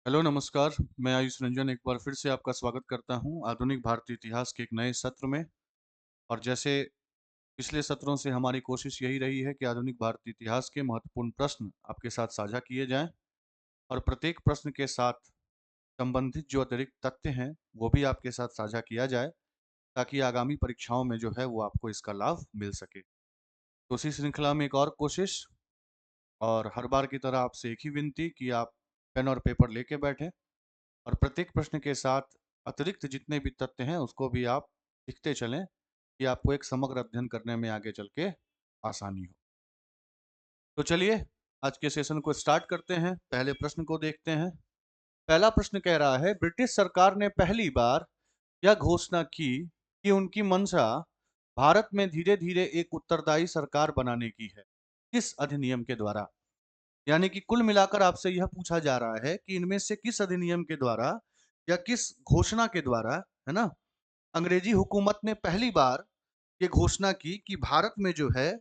Hello नमस्कार। मैं आयुष रंजन एक बार फिर से आपका स्वागत करता हूं आधुनिक भारतीय इतिहास के एक नए सत्र में। और जैसे पिछले सत्रों से हमारी कोशिश यही रही है कि आधुनिक भारतीय इतिहास के महत्वपूर्ण प्रश्न आपके साथ साझा किए जाएं और प्रत्येक प्रश्न के साथ संबंधित जो अतिरिक्त तथ्य हैं वो भी आपके साथ साझा किया जाए, ताकि आगामी परीक्षाओं में जो है वो आपको इसका लाभ मिल सके। तो इसी श्रृंखला में एक और कोशिश और हर बार की तरह आपसे एक ही विनती कि आप पेन और पेपर लेके बैठें और प्रत्येक प्रश्न के साथ अतिरिक्त जितने भी तथ्य हैं उसको भी आप लिखते चलें, कि आपको एक समग्र अध्ययन करने में आगे चल के आसानी हो। तो चलिए आज के सेशन को स्टार्ट करते हैं। पहले प्रश्न को देखते हैं। पहला प्रश्न कह रहा है, ब्रिटिश सरकार ने पहली बार यह घोषणा की कि उनकी मंशा भारत में धीरे धीरे एक उत्तरदायी सरकार बनाने की है, किस अधिनियम के द्वारा? यानी कि कुल मिलाकर आपसे यह पूछा जा रहा है कि इनमें से किस अधिनियम के द्वारा या किस घोषणा के द्वारा, है ना, अंग्रेजी हुकूमत ने पहली बार ये घोषणा की कि भारत में जो है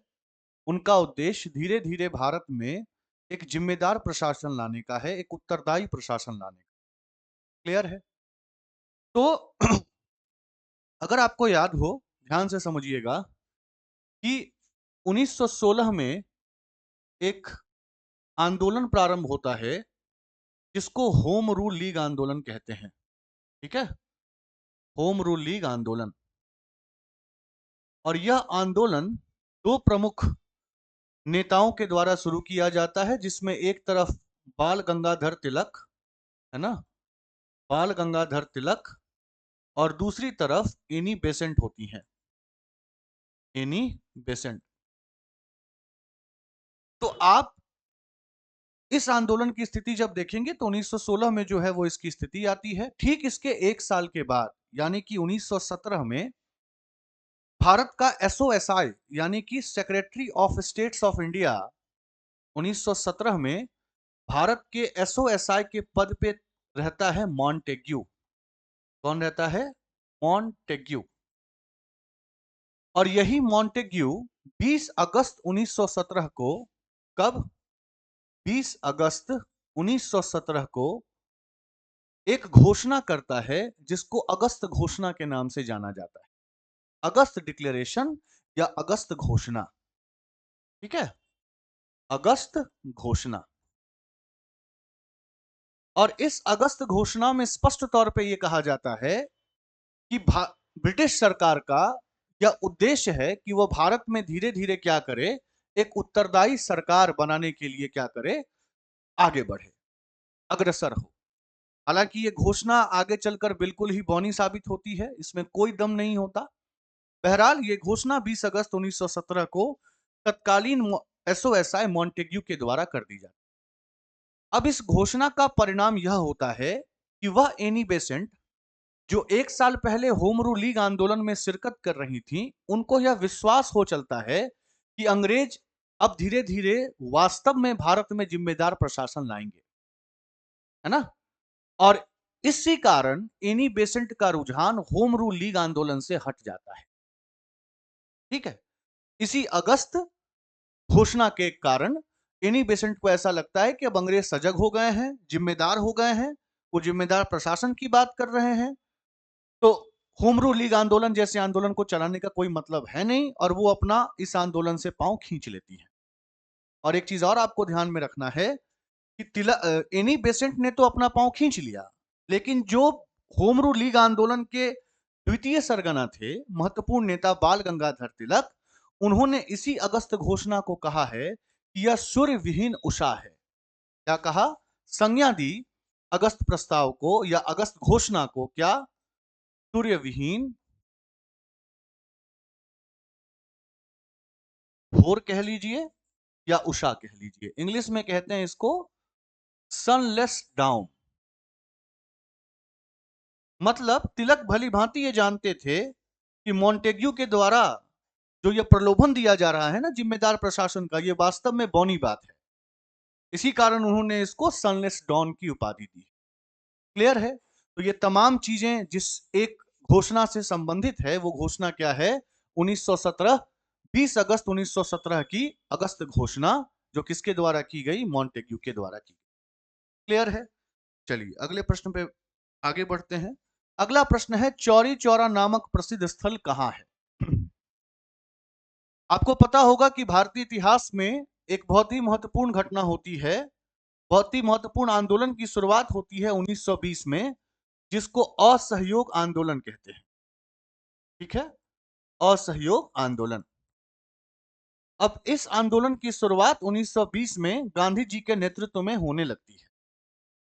उनका उद्देश्य धीरे धीरे भारत में एक जिम्मेदार प्रशासन लाने का है, एक उत्तरदायी प्रशासन लाने का। क्लियर है? तो अगर आपको याद हो, ध्यान से समझिएगा कि 1916 में एक आंदोलन प्रारंभ होता है जिसको होम रूल लीग आंदोलन कहते हैं। ठीक है, होम रूल लीग आंदोलन। और यह आंदोलन दो प्रमुख नेताओं के द्वारा शुरू किया जाता है, जिसमें एक तरफ बाल गंगाधर तिलक, है ना, बाल गंगाधर तिलक, और दूसरी तरफ एनी बेसेंट होती हैं, एनी बेसेंट। तो आप इस आंदोलन की स्थिति जब देखेंगे तो 1916 में जो है वो इसकी स्थिति आती है। ठीक इसके एक साल के बाद यानी कि 1917 में भारत का एसओएसआई यानी कि secretary of states of India 1917 में भारत के एसओएसआई के पद पे रहता है मॉन्टेग्यू। कौन रहता है? मॉन्टेग्यू। और यही मॉन्टेग्यू 20 अगस्त 1917 को, कब? 20 अगस्त 1917 को एक घोषणा करता है जिसको अगस्त घोषणा के नाम से जाना जाता है। अगस्त डिक्लेरेशन या अगस्त घोषणा। ठीक है, अगस्त घोषणा। और इस अगस्त घोषणा में स्पष्ट तौर पे यह कहा जाता है कि ब्रिटिश सरकार का यह उद्देश्य है कि वह भारत में धीरे धीरे क्या करे, एक उत्तरदायी सरकार बनाने के लिए क्या करे, आगे बढ़े, अग्रसर हो। हालांकि यह घोषणा आगे चलकर बिल्कुल ही बौनी साबित होती है, इसमें कोई दम नहीं होता। बहरहाल यह घोषणा 20 अगस्त 1917 को तत्कालीन एसओएसआई मॉन्टेग्यू के द्वारा कर दी जाती। अब इस घोषणा का परिणाम यह होता है कि वह एनी बेसेंट जो एक साल पहले होम रूल लीग आंदोलन में शिरकत कर रही थी, उनको यह विश्वास हो चलता है कि अंग्रेज अब धीरे धीरे वास्तव में भारत में जिम्मेदार प्रशासन लाएंगे, है ना। और इसी कारण एनी बेसेंट का रुझान होम रूल लीग आंदोलन से हट जाता है। ठीक है, इसी अगस्त घोषणा के कारण एनी बेसेंट को ऐसा लगता है कि अब अंग्रेज सजग हो गए हैं, जिम्मेदार हो गए हैं, वो जिम्मेदार प्रशासन की बात कर रहे हैं। तो होम रूल लीग आंदोलन जैसे आंदोलन को चलाने का कोई मतलब है नहीं, और वो अपना इस आंदोलन से पांव खींच लेती है। और एक चीज और आपको ध्यान में रखना है कि एनी बेसेंट ने तो अपना पांव खींच लिया, लेकिन जो होम रूल लीग आंदोलन के द्वितीय सरगना थे, महत्वपूर्ण नेता बाल गंगाधर तिलक, उन्होंने इसी अगस्त घोषणा को कहा है कि यह सूर्य विहीन उषा है। क्या कहा? संज्ञा दी अगस्त प्रस्ताव को या अगस्त घोषणा को, क्या? सूर्य विहीन भोर कह लीजिए या उषा कह लीजिए, इंग्लिश में कहते हैं इसको सनलेस डाउन। मतलब तिलक भली भांति ये जानते थे कि मॉन्टेग्यू के द्वारा जो ये प्रलोभन दिया जा रहा है ना जिम्मेदार प्रशासन का, ये वास्तव में बौनी बात है। इसी कारण उन्होंने इसको सनलेस डॉन की उपाधि दी। क्लियर है? तो ये तमाम चीजें जिस एक घोषणा से संबंधित है, वो घोषणा क्या है? 1917, 20 अगस्त 1917 की अगस्त घोषणा, जो किसके द्वारा की गई? मॉन्टेग्यू के द्वारा की। क्लियर है? चलिए अगले प्रश्न पे आगे बढ़ते हैं। अगला प्रश्न है, चौरी चौरा नामक प्रसिद्ध स्थल कहाँ है? आपको पता होगा कि भारतीय इतिहास में एक बहुत ही महत्वपूर्ण घटना होती है, बहुत ही महत्वपूर्ण आंदोलन की शुरुआत होती है 1920 में, जिसको असहयोग आंदोलन कहते हैं। ठीक है, असहयोग आंदोलन। अब इस आंदोलन की शुरुआत 1920 में गांधी जी के नेतृत्व में होने लगती है,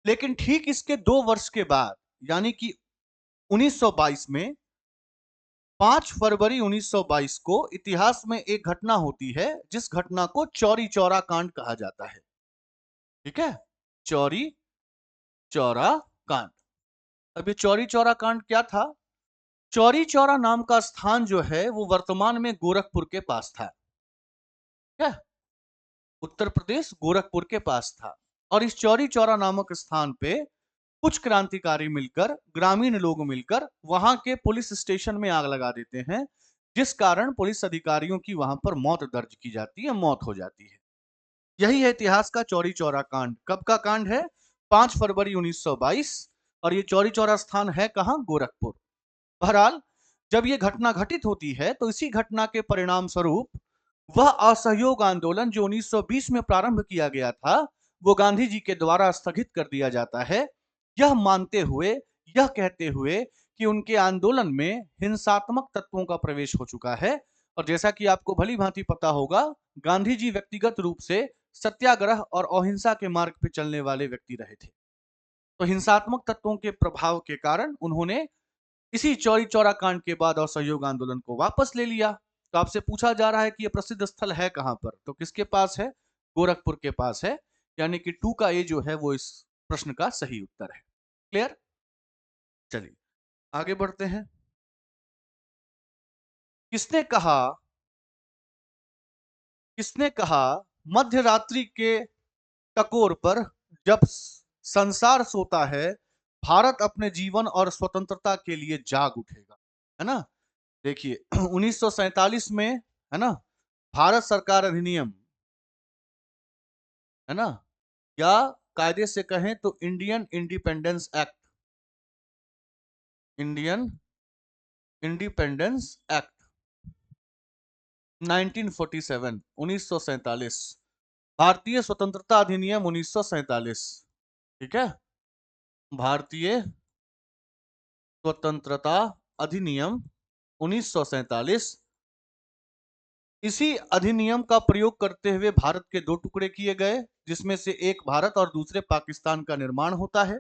लेकिन ठीक इसके 2 वर्ष के बाद यानी कि 1922 में 5 फरवरी 1922 को इतिहास में एक घटना होती है, जिस घटना को चौरी चौरा कांड कहा जाता है। ठीक है, चौरी चौरा कांड। अब ये चौरी चौरा कांड क्या था? चौरी चौरा नाम का स्थान जो है वो वर्तमान में गोरखपुर के पास था। क्या? उत्तर प्रदेश गोरखपुर के पास था। और इस चौरी चौरा नामक स्थान पे कुछ क्रांतिकारी मिलकर, ग्रामीण लोग मिलकर वहां के पुलिस स्टेशन में आग लगा देते हैं, जिस कारण पुलिस अधिकारियों की वहां पर मौत दर्ज की जाती है, मौत हो जाती है। यही है इतिहास का चौरी चौरा कांड। कब का कांड है? 5 फरवरी 1922। और ये चौरी चौरा स्थान है कहां? गोरखपुर। बहरहाल जब ये घटना घटित होती है तो इसी घटना के परिणाम स्वरूप वह असहयोग आंदोलन जो 1920 में प्रारंभ किया गया था, वो गांधी जी के द्वारा स्थगित कर दिया जाता है, यह मानते हुए, यह कहते हुए कि उनके आंदोलन में हिंसात्मक तत्वों का प्रवेश हो चुका है। और जैसा कि आपको भली भांति पता होगा, गांधी जी व्यक्तिगत रूप से सत्याग्रह और अहिंसा के मार्ग पर चलने वाले व्यक्ति रहे थे। तो हिंसात्मक तत्वों के प्रभाव के कारण उन्होंने इसी चौरी चौरा कांड के बाद असहयोग आंदोलन को वापस ले लिया। तो आपसे पूछा जा रहा है कि यह प्रसिद्ध स्थल है कहां पर? तो किसके पास है? गोरखपुर के पास है। यानी कि 2 का ए जो है वो इस प्रश्न का सही उत्तर है। क्लियर? चलिए आगे बढ़ते हैं। किसने कहा किसने कहा मध्य रात्रि के टकोर पर जब संसार सोता है, भारत अपने जीवन और स्वतंत्रता के लिए जाग उठेगा? है ना? देखिए 1947 में, है ना, भारत सरकार अधिनियम, है ना, या कायदे से कहें तो Indian independence act, Indian independence act 1947, 1947, भारतीय स्वतंत्रता अधिनियम 1947। ठीक है, भारतीय स्वतंत्रता अधिनियम 1947। इसी अधिनियम का प्रयोग करते हुए भारत के 2 टुकड़े किए गए, जिसमें से एक भारत और दूसरे पाकिस्तान का निर्माण होता है।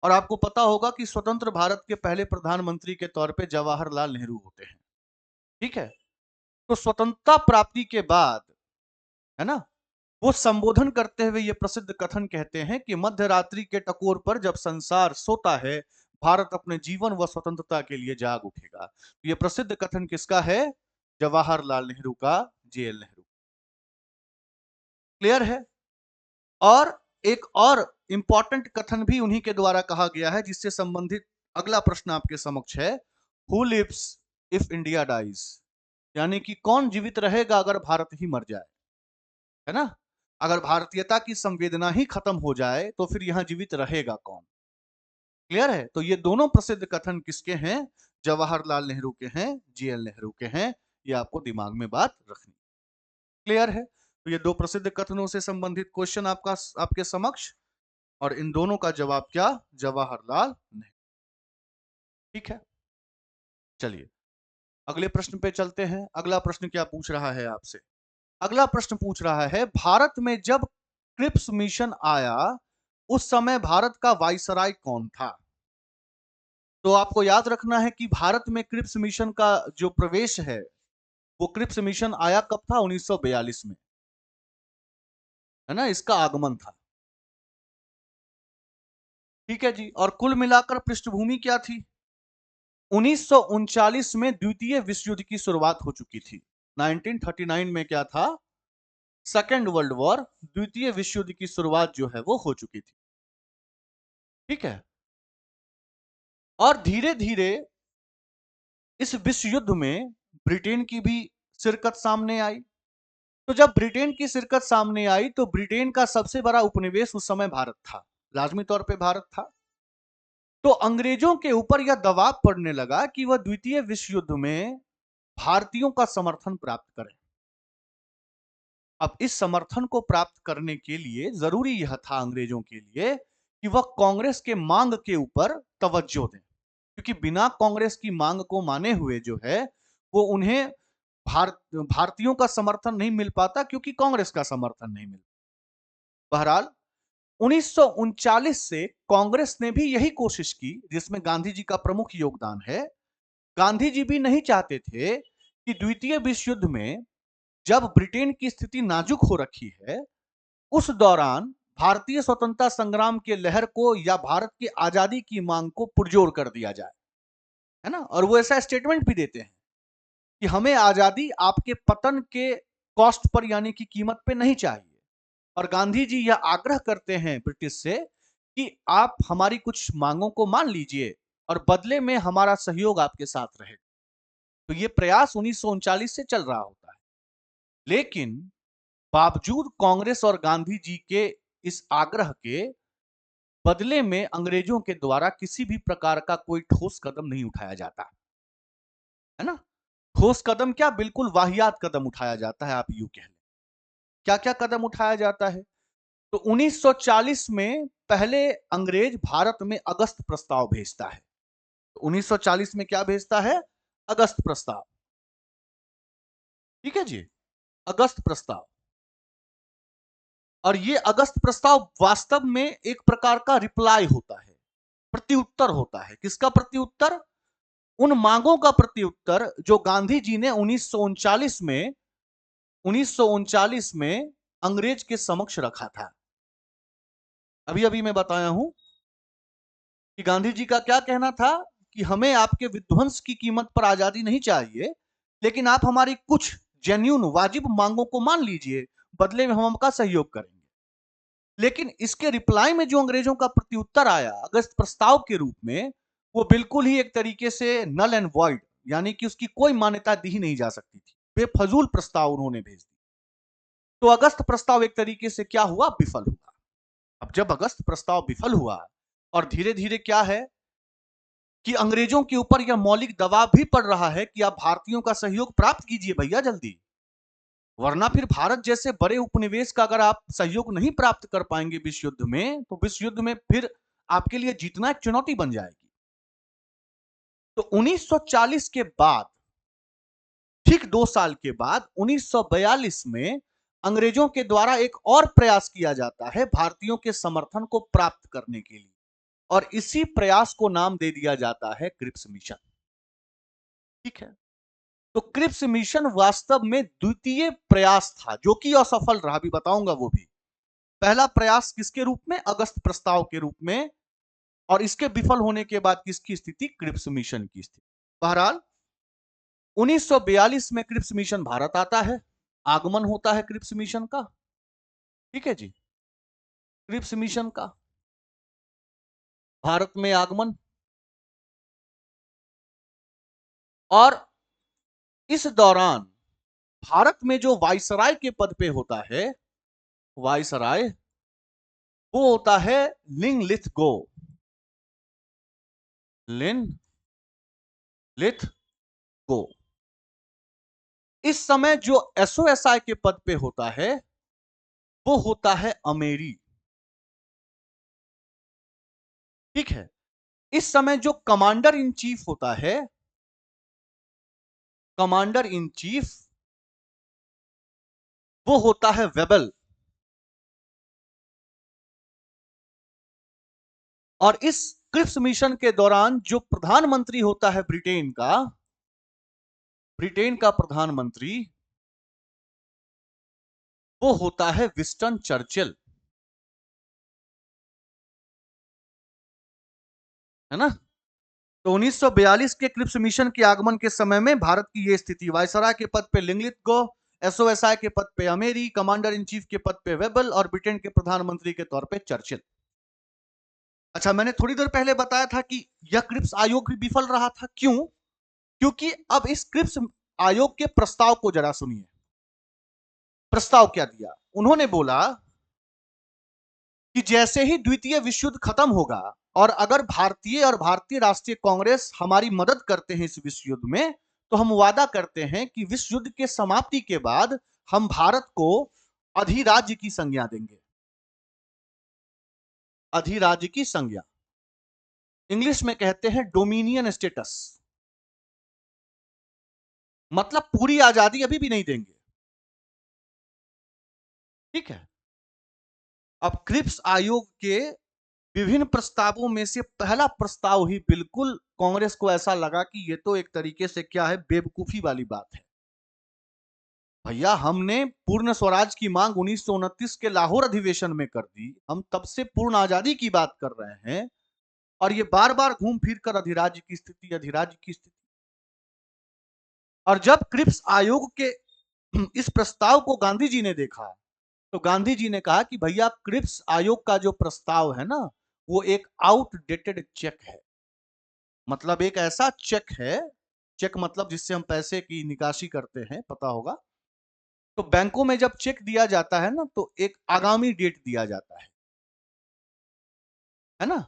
और आपको पता होगा कि स्वतंत्र भारत के पहले प्रधानमंत्री के तौर पे जवाहरलाल नेहरू होते हैं। ठीक है, तो स्वतंत्रता प्राप्ति के बाद, है ना, वो संबोधन करते हुए ये प्रसिद्ध कथन कहते हैं कि मध्य रात्रि के टकोर पर जब संसार सोता है, भारत अपने जीवन व स्वतंत्रता के लिए जाग उठेगा। ये प्रसिद्ध कथन किसका है? जवाहरलाल नेहरू का, जेएल नेहरू। क्लियर है? और एक और इंपॉर्टेंट कथन भी उन्हीं के द्वारा कहा गया है, जिससे संबंधित अगला प्रश्न आपके समक्ष है। Who lives if India dies? यानी कि कौन जीवित रहेगा अगर भारत ही मर जाए? है ना, अगर भारतीयता की संवेदना ही खत्म हो जाए तो फिर यहां जीवित रहेगा कौन? क्लियर है? तो ये दोनों प्रसिद्ध कथन किसके हैं? जवाहरलाल नेहरू के हैं, जेएल नेहरू के हैं। ये आपको दिमाग में बात रखनी। क्लियर है? तो ये 2 प्रसिद्ध कथनों से संबंधित क्वेश्चन आपके समक्ष, और इन दोनों का जवाब क्या? जवाहरलाल नेहरू। ठीक है, चलिए अगले प्रश्न पे चलते हैं। अगला प्रश्न क्या पूछ रहा है आपसे? अगला प्रश्न पूछ रहा है, भारत में जब क्रिप्स मिशन आया, उस समय भारत का वायसराय कौन था? तो आपको याद रखना है कि भारत में क्रिप्स मिशन का जो प्रवेश है, वो क्रिप्स मिशन आया कब था? 1942 में, है ना, इसका आगमन था। ठीक है जी, और कुल मिलाकर पृष्ठभूमि क्या थी? 1939 में द्वितीय विश्व युद्ध की शुरुआत हो चुकी थी। 1939 में क्या था? सेकेंड वर्ल्ड वॉर, द्वितीय विश्व युद्ध की शुरुआत जो है वो हो चुकी थी। ठीक है, और धीरे धीरे इस विश्व युद्ध में ब्रिटेन की भी शिरकत सामने आई। तो जब ब्रिटेन की शिरकत सामने आई तो ब्रिटेन का सबसे बड़ा उपनिवेश उस समय भारत था। लाजमी तौर पे भारत था। तो अंग्रेजों के ऊपर यह दबाव पड़ने लगा कि वह द्वितीय विश्व युद्ध में भारतीयों का समर्थन प्राप्त करें। अब इस समर्थन को प्राप्त करने के लिए जरूरी यह था अंग्रेजों के लिए कि वह कांग्रेस के मांग के ऊपर तवज्जो दें, क्योंकि बिना कांग्रेस की मांग को माने हुए जो है वो उन्हें भारतीयों का समर्थन नहीं मिल पाता, क्योंकि कांग्रेस का समर्थन नहीं मिल। बहरहाल 1939 से कांग्रेस ने भी यही कोशिश की, जिसमें गांधी जी का प्रमुख योगदान है। गांधी जी भी नहीं चाहते थे कि द्वितीय विश्व युद्ध में जब ब्रिटेन की स्थिति नाजुक हो रखी है, उस दौरान भारतीय स्वतंत्रता संग्राम के लहर को या भारत की आजादी की मांग को पुरजोर कर दिया जाए, है ना। और वो ऐसा स्टेटमेंट भी देते हैं कि हमें आजादी आपके पतन के कॉस्ट पर यानी कि कीमत पे नहीं चाहिए। और गांधी जी यह आग्रह करते हैं ब्रिटिश से कि आप हमारी कुछ मांगों को मान लीजिए और बदले में हमारा सहयोग आपके साथ रहे। तो ये प्रयास 1939 से चल रहा होता है, लेकिन बावजूद कांग्रेस और गांधी जी के इस आग्रह के बदले में अंग्रेजों के द्वारा किसी भी प्रकार का कोई ठोस कदम नहीं उठाया जाता, है ना। ठोस कदम क्या, बिल्कुल वाहियात कदम उठाया जाता है, आप यूं कह लें। क्या क्या कदम उठाया जाता है? तो 1940 में पहले अंग्रेज भारत में अगस्त प्रस्ताव भेजता है। तो 1940 में क्या भेजता है? अगस्त प्रस्ताव। ठीक है जी, अगस्त प्रस्ताव। और ये अगस्त प्रस्ताव वास्तव में एक प्रकार का रिप्लाई होता है, प्रत्युत्तर होता है। किसका प्रत्युत्तर? उन मांगों का प्रत्युत्तर जो गांधी जी ने 1939 में अंग्रेज के समक्ष रखा था। अभी अभी मैं बताया हूं कि गांधी जी का क्या कहना था कि हमें आपके विध्वंस की कीमत पर आजादी नहीं चाहिए, लेकिन आप हमारी कुछ जेन्युइन वाजिब मांगों को मान लीजिए, बदले में हम आपका सहयोग करेंगे। लेकिन इसके रिप्लाई में जो अंग्रेजों का प्रत्युत्तर आया अगस्त प्रस्ताव के रूप में, वो बिल्कुल ही एक तरीके से नल एंड वॉइड, यानी कि उसकी कोई मान्यता दी ही नहीं जा सकती थी। बेफजूल प्रस्ताव उन्होंने भेज दिया। तो अगस्त प्रस्ताव एक तरीके से क्या हुआ? विफल हुआ। अब जब अगस्त प्रस्ताव विफल हुआ और धीरे धीरे क्या है कि अंग्रेजों के ऊपर यह मौलिक दबाव भी पड़ रहा है कि आप भारतीयों का सहयोग प्राप्त कीजिए भैया जल्दी, वरना फिर भारत जैसे बड़े उपनिवेश का अगर आप सहयोग नहीं प्राप्त कर पाएंगे विश्व युद्ध में, तो विश्व युद्ध में फिर आपके लिए जीतना एक चुनौती बन जाएगी। तो 1940 के बाद, ठीक 2 साल के बाद 1942 में अंग्रेजों के द्वारा एक और प्रयास किया जाता है भारतीयों के समर्थन को प्राप्त करने के लिए, और इसी प्रयास को नाम दे दिया जाता है क्रिप्स मिशन। ठीक है। तो क्रिप्स मिशन वास्तव में द्वितीय प्रयास था जो कि असफल रहा, अभी बताऊंगा वो भी। पहला प्रयास किसके रूप में? अगस्त प्रस्ताव के रूप में। और इसके विफल होने के बाद किसकी स्थिति? क्रिप्स मिशन की स्थिति। बहरहाल 1942 में क्रिप्स मिशन भारत आता है, आगमन होता है क्रिप्स मिशन का। ठीक है जी, क्रिप्स मिशन का भारत में आगमन। और इस दौरान भारत में जो वायसराय के पद पे होता है, वायसराय, वो होता है लिंगलिथगो। लिथगो। इस समय जो एसओएसआई के पद पे होता है वो होता है अमेरी। ठीक है। इस समय जो कमांडर इन चीफ होता है, कमांडर इन चीफ, वो होता है वेबल। और इस क्रिप्स मिशन के दौरान जो प्रधानमंत्री होता है ब्रिटेन का, ब्रिटेन का प्रधानमंत्री, वो होता है विंस्टन चर्चिल, है ना। तो 1942 के क्रिप्स मिशन के आगमन के समय में भारत की यह स्थिति, वायसराय के पद पे लिंगलिथगो, एसओएसआई के पद पे अमेरी, कमांडर इन चीफ के पद पे वेबल और ब्रिटेन के प्रधानमंत्री के तौर पे चर्चिल। अच्छा, मैंने थोड़ी देर पहले बताया था कि यह क्रिप्स आयोग भी विफल रहा था। क्यों? क्योंकि अब इस क्रिप्स आयोग के प्रस्ताव को जरा सुनिए। प्रस्ताव क्या दिया उन्होंने? बोला कि जैसे ही द्वितीय विश्व युद्ध खत्म होगा और अगर भारतीय और भारतीय राष्ट्रीय कांग्रेस हमारी मदद करते हैं इस विश्व युद्ध में, तो हम वादा करते हैं कि विश्व युद्ध के समाप्ति के बाद हम भारत को अधिराज्य की संज्ञा देंगे। अधिराज्य की संज्ञा इंग्लिश में कहते हैं डोमिनियन स्टेटस। मतलब पूरी आजादी अभी भी नहीं देंगे, ठीक है। अब क्रिप्स आयोग के विभिन्न प्रस्तावों में से पहला प्रस्ताव ही बिल्कुल कांग्रेस को ऐसा लगा कि ये तो एक तरीके से क्या है, बेवकूफी वाली बात है। भैया हमने पूर्ण स्वराज की मांग 1929 के लाहौर अधिवेशन में कर दी, हम तब से पूर्ण आजादी की बात कर रहे हैं और ये बार बार घूम फिर कर अधिराज्य की स्थिति, अधिराज्य की स्थिति। और जब क्रिप्स आयोग के इस प्रस्ताव को गांधी जी ने देखा, तो गांधी जी ने कहा कि भैया क्रिप्स आयोग का जो प्रस्ताव है ना, वो एक आउटडेटेड चेक है। मतलब एक ऐसा चेक है, चेक मतलब जिससे हम पैसे की निकासी करते हैं, पता होगा। तो बैंकों में जब चेक दिया जाता है ना, तो एक आगामी डेट दिया जाता है ना।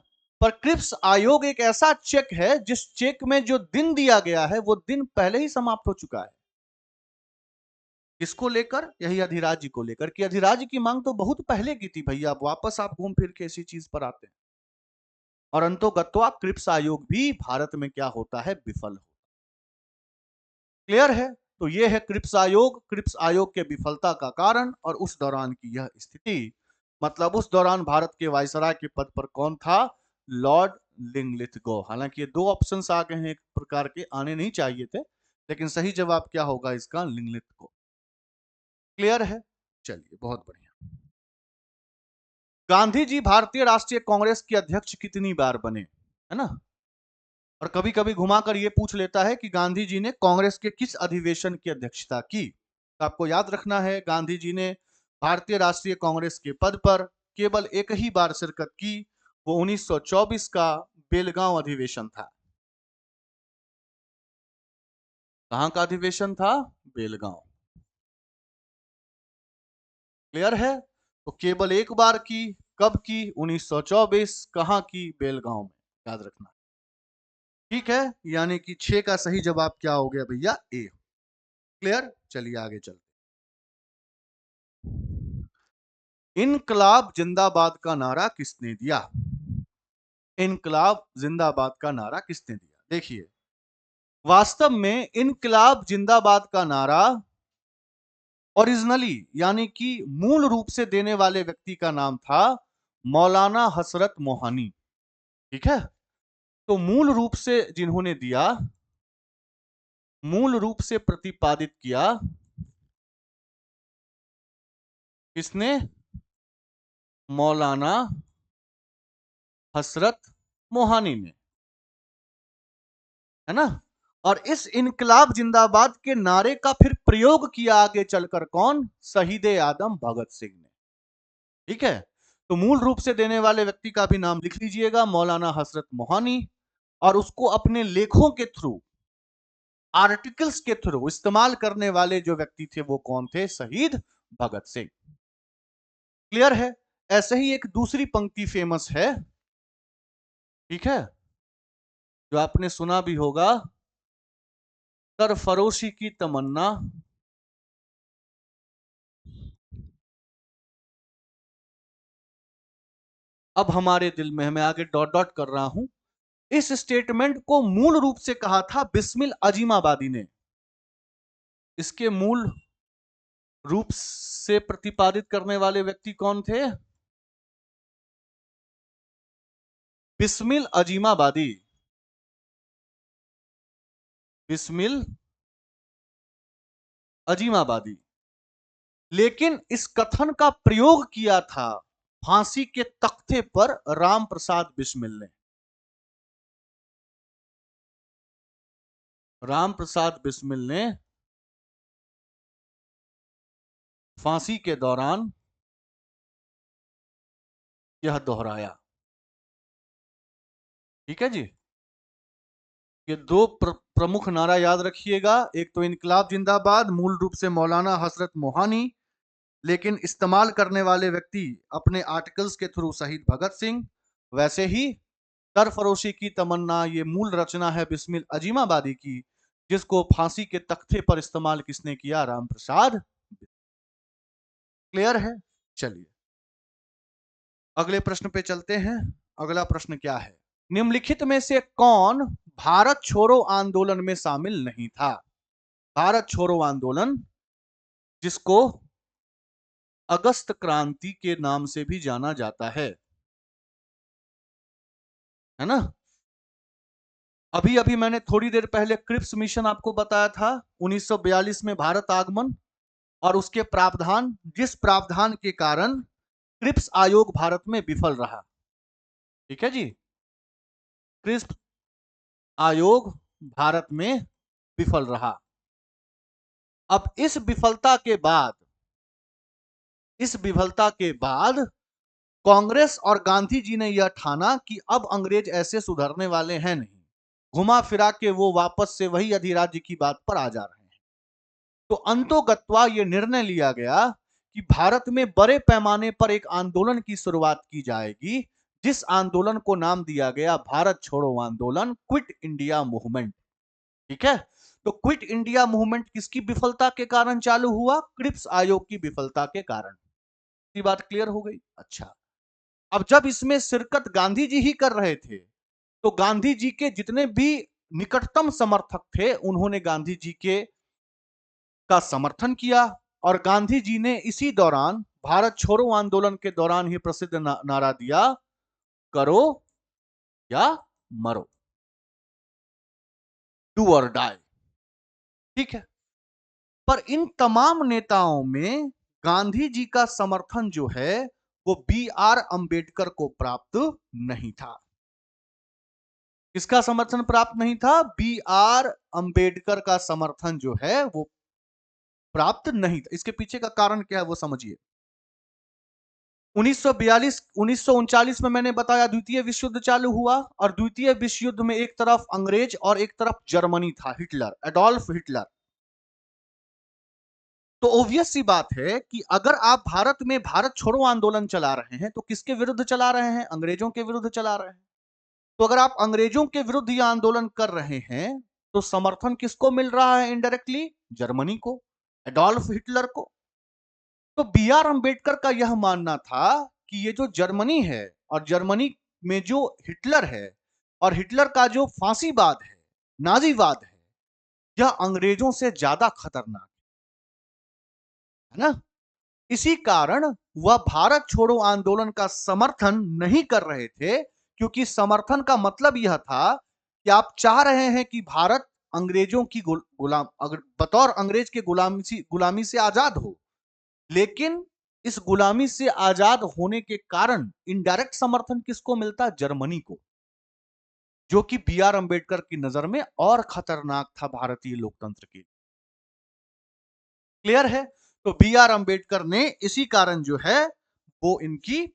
पर क्रिप्स आयोग एक ऐसा चेक है जिस चेक में जो दिन दिया गया है वो दिन पहले ही समाप्त हो चुका है। किसको लेकर? यही अधिराज्य को लेकर, कि अधिराज्य की मांग तो बहुत पहले की थी भैया, अब वापस आप घूम फिर के इसी चीज पर आते हैं। और अंतोगत्वा क्रिप्स आयोग भी भारत में क्या होता है, विफल हो। क्लियर है? तो ये है क्रिप्स आयोग, क्रिप्स आयोग के विफलता का कारण और उस दौरान की यह स्थिति। मतलब उस दौरान भारत के वायसराय के पद पर कौन था? लॉर्ड लिंगलिथगो। हालांकि ये दो ऑप्शंस आ गए हैं, एक प्रकार के आने नहीं चाहिए थे, लेकिन सही जवाब क्या होगा इसका? लिंगलिथगो। क्लियर है? चलिए बहुत बढ़िया। गांधी जी भारतीय राष्ट्रीय कांग्रेस के अध्यक्ष कितनी बार बने, है ना। और कभी कभी घुमाकर ये पूछ लेता है कि गांधी जी ने कांग्रेस के किस अधिवेशन की अध्यक्षता की। तो आपको याद रखना है, गांधी जी ने भारतीय राष्ट्रीय कांग्रेस के पद पर केवल एक ही बार शिरकत की, वो 1924 का बेलगांव अधिवेशन था। कहां का अधिवेशन था? बेलगांव। क्लियर है? तो केवल एक बार की, कब की? 1924। कहां की? बेलगांव में। याद रखना, ठीक है। यानी कि 6 का सही जवाब क्या हो गया भैया? ए। क्लियर? चलिए आगे चलते। इनकलाब जिंदाबाद का नारा किसने दिया? इनकलाब जिंदाबाद का नारा किसने दिया? देखिए, वास्तव में इनकलाब जिंदाबाद का नारा ओरिजिनली यानी कि मूल रूप से देने वाले व्यक्ति का नाम था मौलाना हसरत मोहानी। ठीक है। तो मूल रूप से जिन्होंने दिया, मूल रूप से प्रतिपादित किया, किसने? मौलाना हसरत मोहानी ने, है ना। और इस इनकलाब जिंदाबाद के नारे का फिर प्रयोग किया आगे चलकर कौन? शहीद आदम भगत सिंह ने। ठीक है। तो मूल रूप से देने वाले व्यक्ति का भी नाम लिख लीजिएगा, मौलाना हसरत मोहानी। और उसको अपने लेखों के थ्रू, आर्टिकल्स के थ्रू इस्तेमाल करने वाले जो व्यक्ति थे वो कौन थे? शहीद भगत सिंह। क्लियर है? ऐसे ही एक दूसरी पंक्ति फेमस है, ठीक है, जो आपने सुना भी होगा, सरफरोशी की तमन्ना अब हमारे दिल में है। मैं आगे डॉट डॉट कर रहा हूं। इस स्टेटमेंट को मूल रूप से कहा था बिस्मिल अजीमाबादी ने। इसके मूल रूप से प्रतिपादित करने वाले व्यक्ति कौन थे? बिस्मिल अजीमाबादी। बिस्मिल अजीमाबादी। लेकिन इस कथन का प्रयोग किया था फांसी के तख्ते पर राम प्रसाद बिस्मिल ने। राम प्रसाद बिस्मिल ने फांसी के दौरान यह दोहराया। ठीक है जी। ये दो प्रमुख नारा याद रखिएगा। एक तो इनकलाब जिंदाबाद, मूल रूप से मौलाना हसरत मोहानी, लेकिन इस्तेमाल करने वाले व्यक्ति अपने आर्टिकल्स के थ्रू शहीद भगत सिंह, वैसे ही सरफरोशी की तमन्ना ये मूल रचना है बिस्मिल अजीमाबादी की, जिसको फांसी के तख्ते पर इस्तेमाल किसने किया? राम प्रसाद। क्लियर है? चलिए अगले प्रश्न पे चलते हैं। अगला प्रश्न क्या है? निम्नलिखित में से कौन भारत छोड़ो आंदोलन में शामिल नहीं था? भारत छोड़ो आंदोलन, जिसको अगस्त क्रांति के नाम से भी जाना जाता है ना? अभी अभी मैंने थोड़ी देर पहले क्रिप्स मिशन आपको बताया था, 1942 में भारत आगमन और उसके प्रावधान, जिस प्रावधान के कारण क्रिप्स आयोग भारत में विफल रहा। ठीक है जी, क्रिप्स आयोग भारत में विफल रहा। अब इस विफलता के बाद कांग्रेस और गांधी जी ने यह ठाना कि अब अंग्रेज ऐसे सुधरने वाले हैं नहीं, घुमा फिरा के वो वापस से वही अधिराज्य की बात पर आ जा रहे हैं। तो अंतोगत्वा ये निर्णय लिया गया कि भारत में बड़े पैमाने पर एक आंदोलन की शुरुआत की जाएगी, जिस आंदोलन को नाम दिया गया भारत छोड़ो आंदोलन, क्विट इंडिया मूवमेंट। ठीक है, तो क्विट इंडिया मूवमेंट किसकी विफलता के कारण चालू हुआ? क्रिप्स आयोग की विफलता के कारण। ये बात क्लियर हो गई? अच्छा, अब जब इसमें शिरकत गांधी जी ही कर रहे थे, तो गांधी जी के जितने भी निकटतम समर्थक थे, उन्होंने गांधी जी के का समर्थन किया और गांधी जी ने इसी दौरान भारत छोड़ो आंदोलन के दौरान ही प्रसिद्ध नारा दिया, करो या मरो, डू और डाई। ठीक है, पर इन तमाम नेताओं में गांधी जी का समर्थन जो है वो बी आर अंबेडकर को प्राप्त नहीं था। किसका समर्थन प्राप्त नहीं था? बी आर अंबेडकर का समर्थन जो है वो प्राप्त नहीं था। इसके पीछे का कारण क्या है वो समझिए। 1942 1939 में मैंने बताया द्वितीय विश्व युद्ध चालू हुआ और द्वितीय विश्व युद्ध में एक तरफ अंग्रेज और एक तरफ जर्मनी था, हिटलर, एडोल्फ हिटलर। तो ऑब्वियस सी बात है कि अगर आप भारत में भारत छोड़ो आंदोलन चला रहे हैं तो किसके विरुद्ध चला रहे हैं? अंग्रेजों के विरुद्ध चला रहे हैं। तो अगर आप अंग्रेजों के विरुद्ध यह आंदोलन कर रहे हैं तो समर्थन किसको मिल रहा है? इनडायरेक्टली जर्मनी को, एडोल्फ हिटलर को। तो बी आर अंबेडकर का यह मानना था कि ये जो जर्मनी है और जर्मनी में जो हिटलर है और हिटलर का जो फांसीवाद है, नाजीवाद है, यह अंग्रेजों से ज्यादा खतरनाक है ना। इसी कारण वह भारत छोड़ो आंदोलन का समर्थन नहीं कर रहे थे, क्योंकि समर्थन का मतलब यह था कि आप चाह रहे हैं कि भारत अंग्रेजों की गुलाम बतौर अंग्रेज के गुलामी से आजाद हो, लेकिन इस गुलामी से आजाद होने के कारण इनडायरेक्ट समर्थन किसको मिलता? जर्मनी को, जो कि बी आर अंबेडकर की नजर में और खतरनाक था भारतीय लोकतंत्र के। क्लियर है? तो बी आर अंबेडकर ने इसी कारण जो है वो इनकी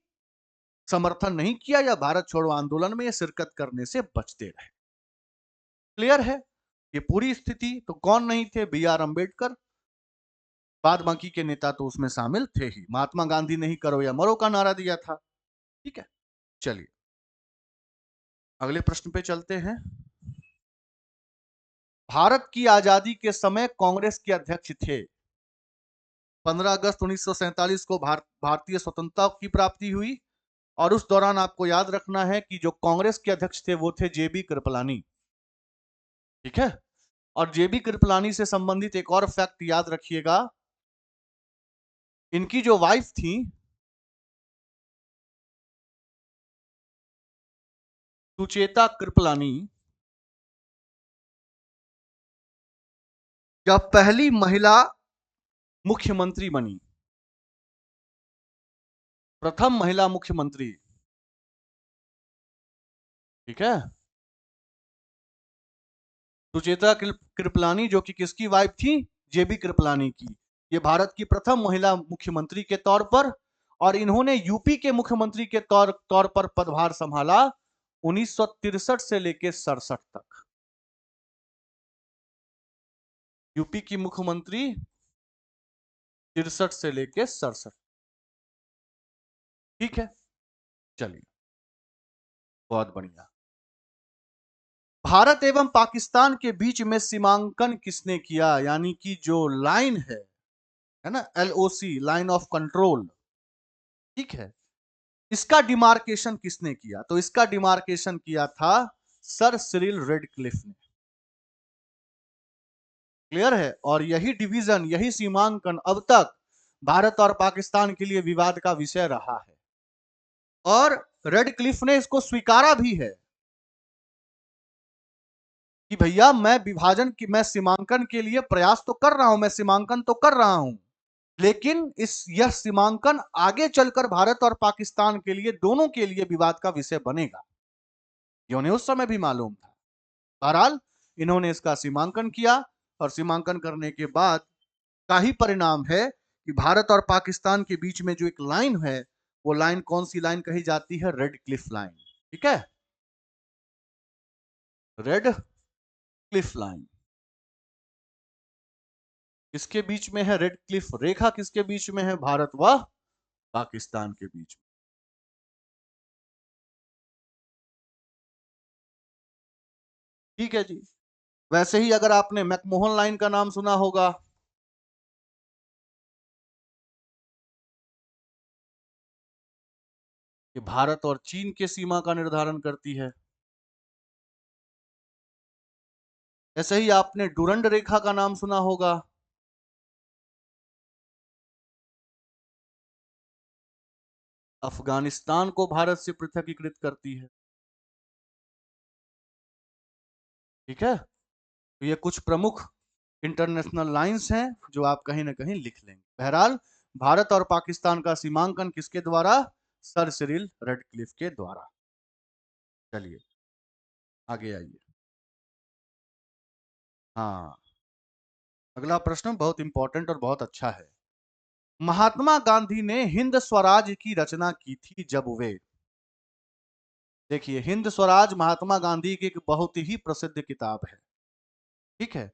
समर्थन नहीं किया या भारत छोड़ो आंदोलन में शिरकत करने से बचते रहे। क्लियर है? ये पूरी स्थिति। तो कौन नहीं थे? B R Ambedkar. बाद बाकी के नेता तो उसमें शामिल थे ही। महात्मा गांधी ने ही करो या मरो का नारा दिया था। ठीक है, चलिए अगले प्रश्न पे चलते हैं। भारत की आजादी के समय कांग्रेस के अध्यक्ष थे। 15 अगस्त 1947 को भारतीय स्वतंत्रता की प्राप्ति हुई और उस दौरान आपको याद रखना है कि जो कांग्रेस के अध्यक्ष थे वो थे जेबी कृपलानी। ठीक है, और जेबी कृपलानी से संबंधित एक और फैक्ट याद रखिएगा, इनकी जो वाइफ थी सुचेता कृपलानी, जब पहली महिला मुख्यमंत्री बनी, प्रथम महिला मुख्यमंत्री। ठीक है, सुचेता कृपलानी जो कि किसकी वाइफ थी? जेबी कृपलानी की। ये भारत की प्रथम महिला मुख्यमंत्री के तौर पर, और इन्होंने यूपी के मुख्यमंत्री के तौर पर पदभार संभाला 1963 से लेकर 67 तक। यूपी की मुख्यमंत्री 63 से लेके 67। ठीक है, चलिए, बहुत बढ़िया। भारत एवं पाकिस्तान के बीच में सीमांकन किसने किया, यानी कि जो लाइन है ना, LOC, लाइन ऑफ कंट्रोल, ठीक है, इसका डिमार्केशन किसने किया? तो इसका डिमार्केशन किया था सर सिरिल रेडक्लिफ ने। क्लियर है? और यही डिवीजन, यही सीमांकन अब तक भारत और पाकिस्तान के लिए विवाद का विषय रहा है, और रेडक्लिफ ने इसको स्वीकारा भी है कि भैया मैं विभाजन की, मैं सीमांकन के लिए प्रयास तो कर रहा हूं, मैं सीमांकन तो कर रहा हूं, लेकिन यह सीमांकन आगे चलकर भारत और पाकिस्तान के लिए, दोनों के लिए विवाद का विषय बनेगा। ये उन्हें उस समय भी मालूम था। बहरहाल इन्होंने इसका सीमांकन किया, और सीमांकन करने के बाद का ही परिणाम है कि भारत और पाकिस्तान के बीच में जो एक लाइन है, वो लाइन कौन सी लाइन कही जाती है? Red Cliff line. ठीक है, रेड क्लिफ लाइन किसके बीच में है? रेड क्लिफ रेखा किसके बीच में है? भारत व पाकिस्तान के बीच में। ठीक है जी। वैसे ही अगर आपने मैकमोहन लाइन का नाम सुना होगा, कि भारत और चीन के सीमा का निर्धारण करती है। ऐसे ही आपने डुरंड रेखा का नाम सुना होगा, अफगानिस्तान को भारत से पृथकीकृत करती है। ठीक है, तो ये कुछ प्रमुख इंटरनेशनल लाइंस हैं जो आप कहीं ना कहीं लिख लेंगे। बहरहाल भारत और पाकिस्तान का सीमांकन किसके द्वारा? सर सिरिल रेडक्लिफ के द्वारा। चलिए आगे आइए। हाँ, अगला प्रश्न बहुत इंपॉर्टेंट और बहुत अच्छा है। महात्मा गांधी ने हिंद स्वराज की रचना की थी जब वे, देखिए, हिंद स्वराज महात्मा गांधी की एक बहुत ही प्रसिद्ध किताब है। ठीक है,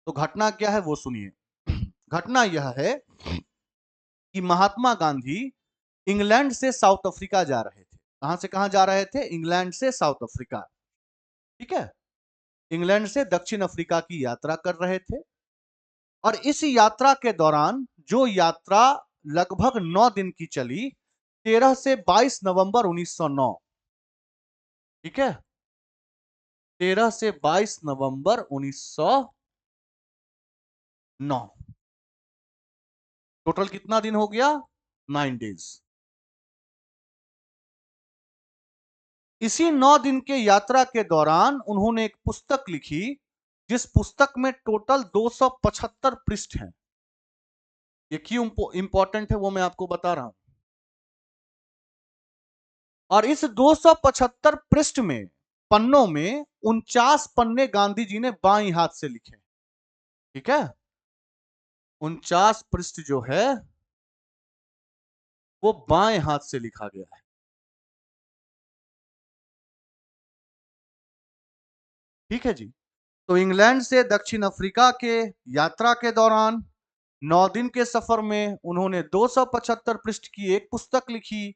तो घटना क्या है वो सुनिए। घटना यह है कि महात्मा गांधी इंग्लैंड से साउथ अफ्रीका जा रहे थे। कहां से कहां जा रहे थे? इंग्लैंड से साउथ अफ्रीका। ठीक है, इंग्लैंड से दक्षिण अफ्रीका की यात्रा कर रहे थे, और इस यात्रा के दौरान, जो यात्रा लगभग 9 दिन की चली, 13 से 22 नवंबर 1909, ठीक है, 13 से 22 नवंबर 1909, टोटल कितना दिन हो गया? 9 डेज। इसी 9 दिन के यात्रा के दौरान उन्होंने एक पुस्तक लिखी, जिस पुस्तक में टोटल 275 पृष्ठ हैं। ये क्यों इंपॉर्टेंट है वो मैं आपको बता रहा हूं। और इस 275 पृष्ठ में, पन्नों में, 49 पन्ने गांधी जी ने बाईं हाथ से लिखे। ठीक है, 49 पृष्ठ जो है वो बाएं हाथ से लिखा गया है। ठीक है जी। तो इंग्लैंड से दक्षिण अफ्रीका के यात्रा के दौरान, 9 दिन के सफर में, उन्होंने 275 पृष्ठ की एक पुस्तक लिखी,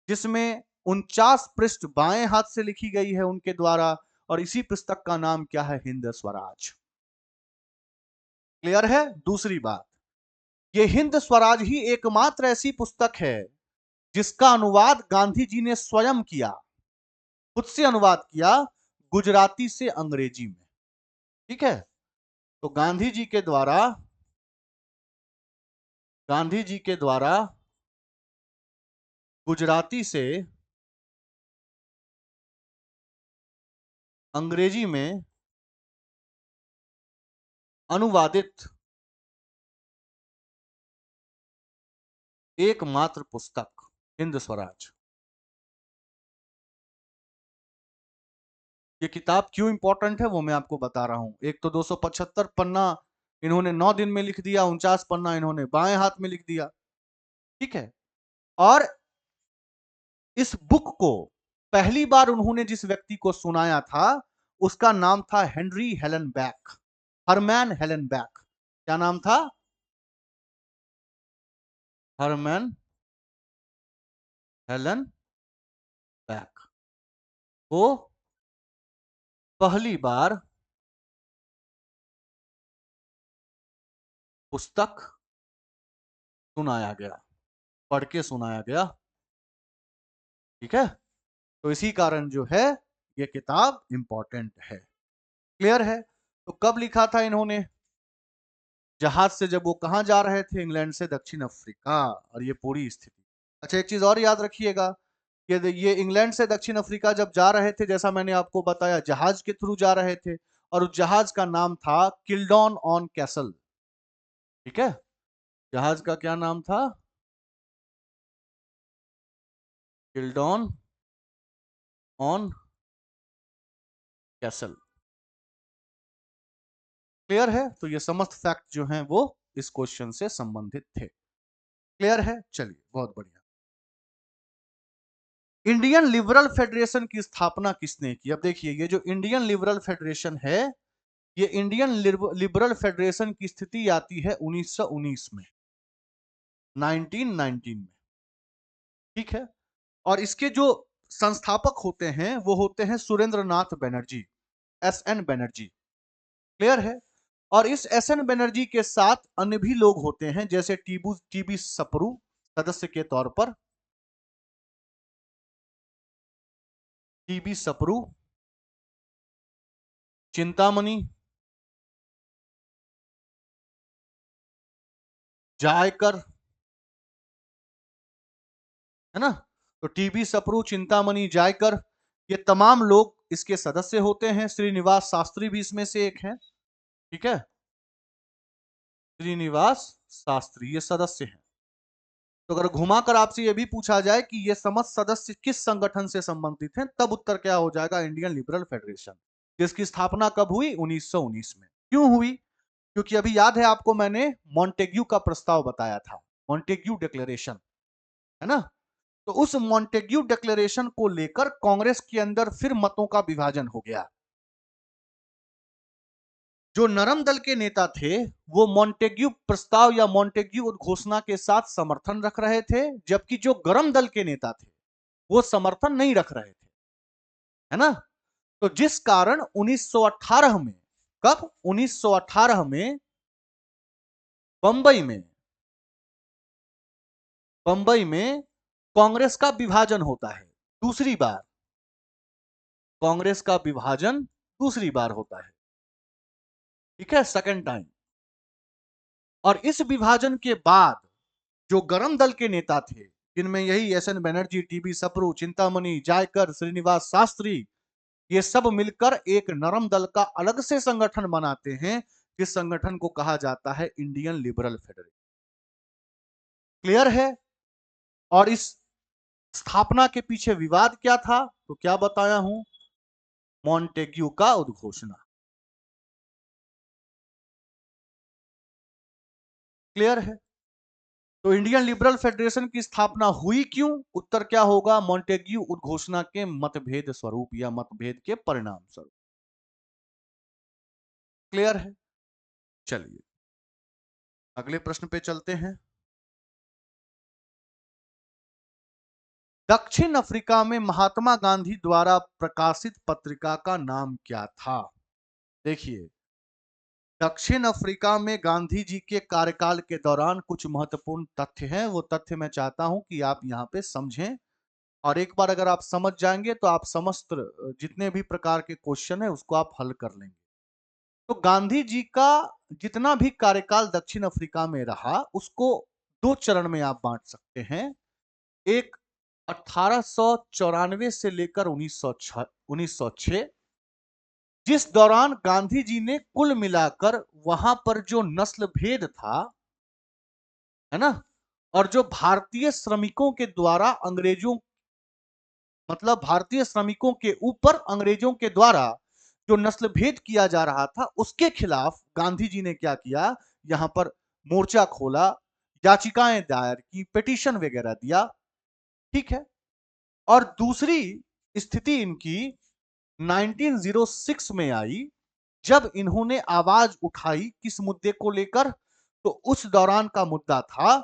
जिसमें 49 पृष्ठ बाएं हाथ से लिखी गई है उनके द्वारा, और इसी पुस्तक का नाम क्या है? हिंद स्वराज। क्लियर है? दूसरी बात, ये हिंद स्वराज ही एकमात्र ऐसी पुस्तक है जिसका अनुवाद गांधी जी ने स्वयं किया, खुद से अनुवाद किया, गुजराती से अंग्रेजी में। ठीक है, तो गांधी जी के द्वारा गुजराती से अंग्रेजी में अनुवादित एकमात्र पुस्तक हिंद स्वराज। ये किताब क्यों इंपॉर्टेंट है वो मैं आपको बता रहा हूं। एक तो 275 पन्ना इन्होंने 9 दिन में लिख दिया, 49 पन्ना इन्होंने बाएं हाथ में लिख दिया। ठीक है, और इस बुक को पहली बार उन्होंने जिस व्यक्ति को सुनाया था, उसका नाम था Henry Helen back, Herman Helen back. क्या नाम था? हरमैन हेलन बैक को पहली बार पुस्तक सुनाया गया, पढ़ के सुनाया गया। ठीक है, तो इसी कारण जो है ये किताब इंपॉर्टेंट है। क्लियर है? तो कब लिखा था इन्होंने? जहाज से जब वो कहां जा रहे थे? इंग्लैंड से दक्षिण अफ्रीका। और ये पूरी स्थिति। अच्छा, एक चीज और याद रखिएगा कि ये इंग्लैंड से दक्षिण अफ्रीका जब जा रहे थे, जैसा मैंने आपको बताया, जहाज के थ्रू जा रहे थे, और उस जहाज का नाम था किल्डॉन ऑन कैसल। ठीक है, जहाज का क्या नाम था? किल्डॉन ऑन कैसल। क्लियर है? तो ये समस्त फैक्ट जो हैं वो इस क्वेश्चन से संबंधित थे। क्लियर है? चलिए, बहुत बढ़िया। इंडियन लिबरल फेडरेशन की स्थापना किसने की? अब देखिए, ये जो इंडियन लिबरल फेडरेशन है, ये इंडियन लिबरल फेडरेशन की स्थिति आती है 1919 में, 1919 में। ठीक है, और इसके जो संस्थापक होते हैं वो होते हैं सुरेंद्र नाथ बनर्जी, SN बनर्जी। क्लियर है? और इस SN बनर्जी के साथ अन्य भी लोग होते हैं, जैसे टीबी सप्रू सदस्य के तौर पर, टीबी सप्रू, चिंतामणि जायकर, है ना? तो टीबी सप्रू, चिंतामणि जायकर, ये तमाम लोग इसके सदस्य होते हैं। श्रीनिवास शास्त्री भी इसमें से एक है। ठीक है, श्रीनिवास शास्त्री ये सदस्य हैं। तो अगर घुमाकर आपसे ये भी पूछा जाए कि ये समस्त सदस्य किस संगठन से संबंधित हैं, तब उत्तर क्या हो जाएगा? इंडियन लिबरल फेडरेशन, जिसकी स्थापना कब हुई? 1919 में। क्यों हुई? क्योंकि अभी याद है आपको, मैंने मॉन्टेग्यू का प्रस्ताव बताया था, मॉन्टेग्यू डिक्लेरेशन, है ना? तो उस मॉन्टेग्यू डिक्लेरेशन को लेकर कांग्रेस के अंदर फिर मतों का विभाजन हो गया। जो नरम दल के नेता थे वो मॉन्टेग्यू प्रस्ताव या मॉन्टेग्यू उद्घोषणा के साथ समर्थन रख रहे थे, जबकि जो गरम दल के नेता थे वो समर्थन नहीं रख रहे थे, है ना? तो जिस कारण 1918 में, कब? 1918 में बंबई में, बंबई में कांग्रेस का विभाजन होता है दूसरी बार। कांग्रेस का विभाजन दूसरी बार होता है। ठीक है, सेकंड टाइम। और इस विभाजन के बाद जो गरम दल के नेता थे, जिनमें यही SN बनर्जी, टीबी सप्रू, चिंतामणि जायकर, श्रीनिवास शास्त्री, ये सब मिलकर एक नरम दल का अलग से संगठन बनाते हैं, जिस संगठन को कहा जाता है इंडियन लिबरल फेडरेशन। क्लियर है? और इस स्थापना के पीछे विवाद क्या था? तो क्या बताया हूं? मॉन्टेग्यू का उद्घोषणा। क्लियर है? तो इंडियन लिबरल फेडरेशन की स्थापना हुई क्यों? उत्तर क्या होगा? मॉन्टेग्यू उद्घोषणा के मतभेद स्वरूप या मतभेद के परिणाम स्वरूप। क्लियर है? चलिए, अगले प्रश्न पे चलते हैं। दक्षिण अफ्रीका में महात्मा गांधी द्वारा प्रकाशित पत्रिका का नाम क्या था? देखिए, दक्षिण अफ्रीका में गांधी जी के कार्यकाल के दौरान कुछ महत्वपूर्ण तथ्य हैं, वो तथ्य मैं चाहता हूं कि आप यहां पे समझें। और एक बार अगर आप समझ जाएंगे तो आप समस्त जितने भी प्रकार के क्वेश्चन है उसको आप हल कर लेंगे। तो गांधी जी का जितना भी कार्यकाल दक्षिण अफ्रीका में रहा, उसको दो चरण में आप बांट सकते हैं। एक 1894 से लेकर 1906, जिस दौरान गांधी जी ने कुल मिलाकर वहां पर जो नस्ल भेद था, है ना, और जो भारतीय श्रमिकों के द्वारा अंग्रेजों, मतलब भारतीय श्रमिकों के ऊपर अंग्रेजों के द्वारा जो नस्ल भेद किया जा रहा था, उसके खिलाफ गांधी जी ने क्या किया? यहां पर मोर्चा खोला, याचिकाएं दायर की, पिटीशन वगैरह दिया। ठीक है, और दूसरी स्थिति इनकी 1906 में आई, जब इन्होंने आवाज उठाई किस मुद्दे को लेकर? तो उस दौरान का मुद्दा था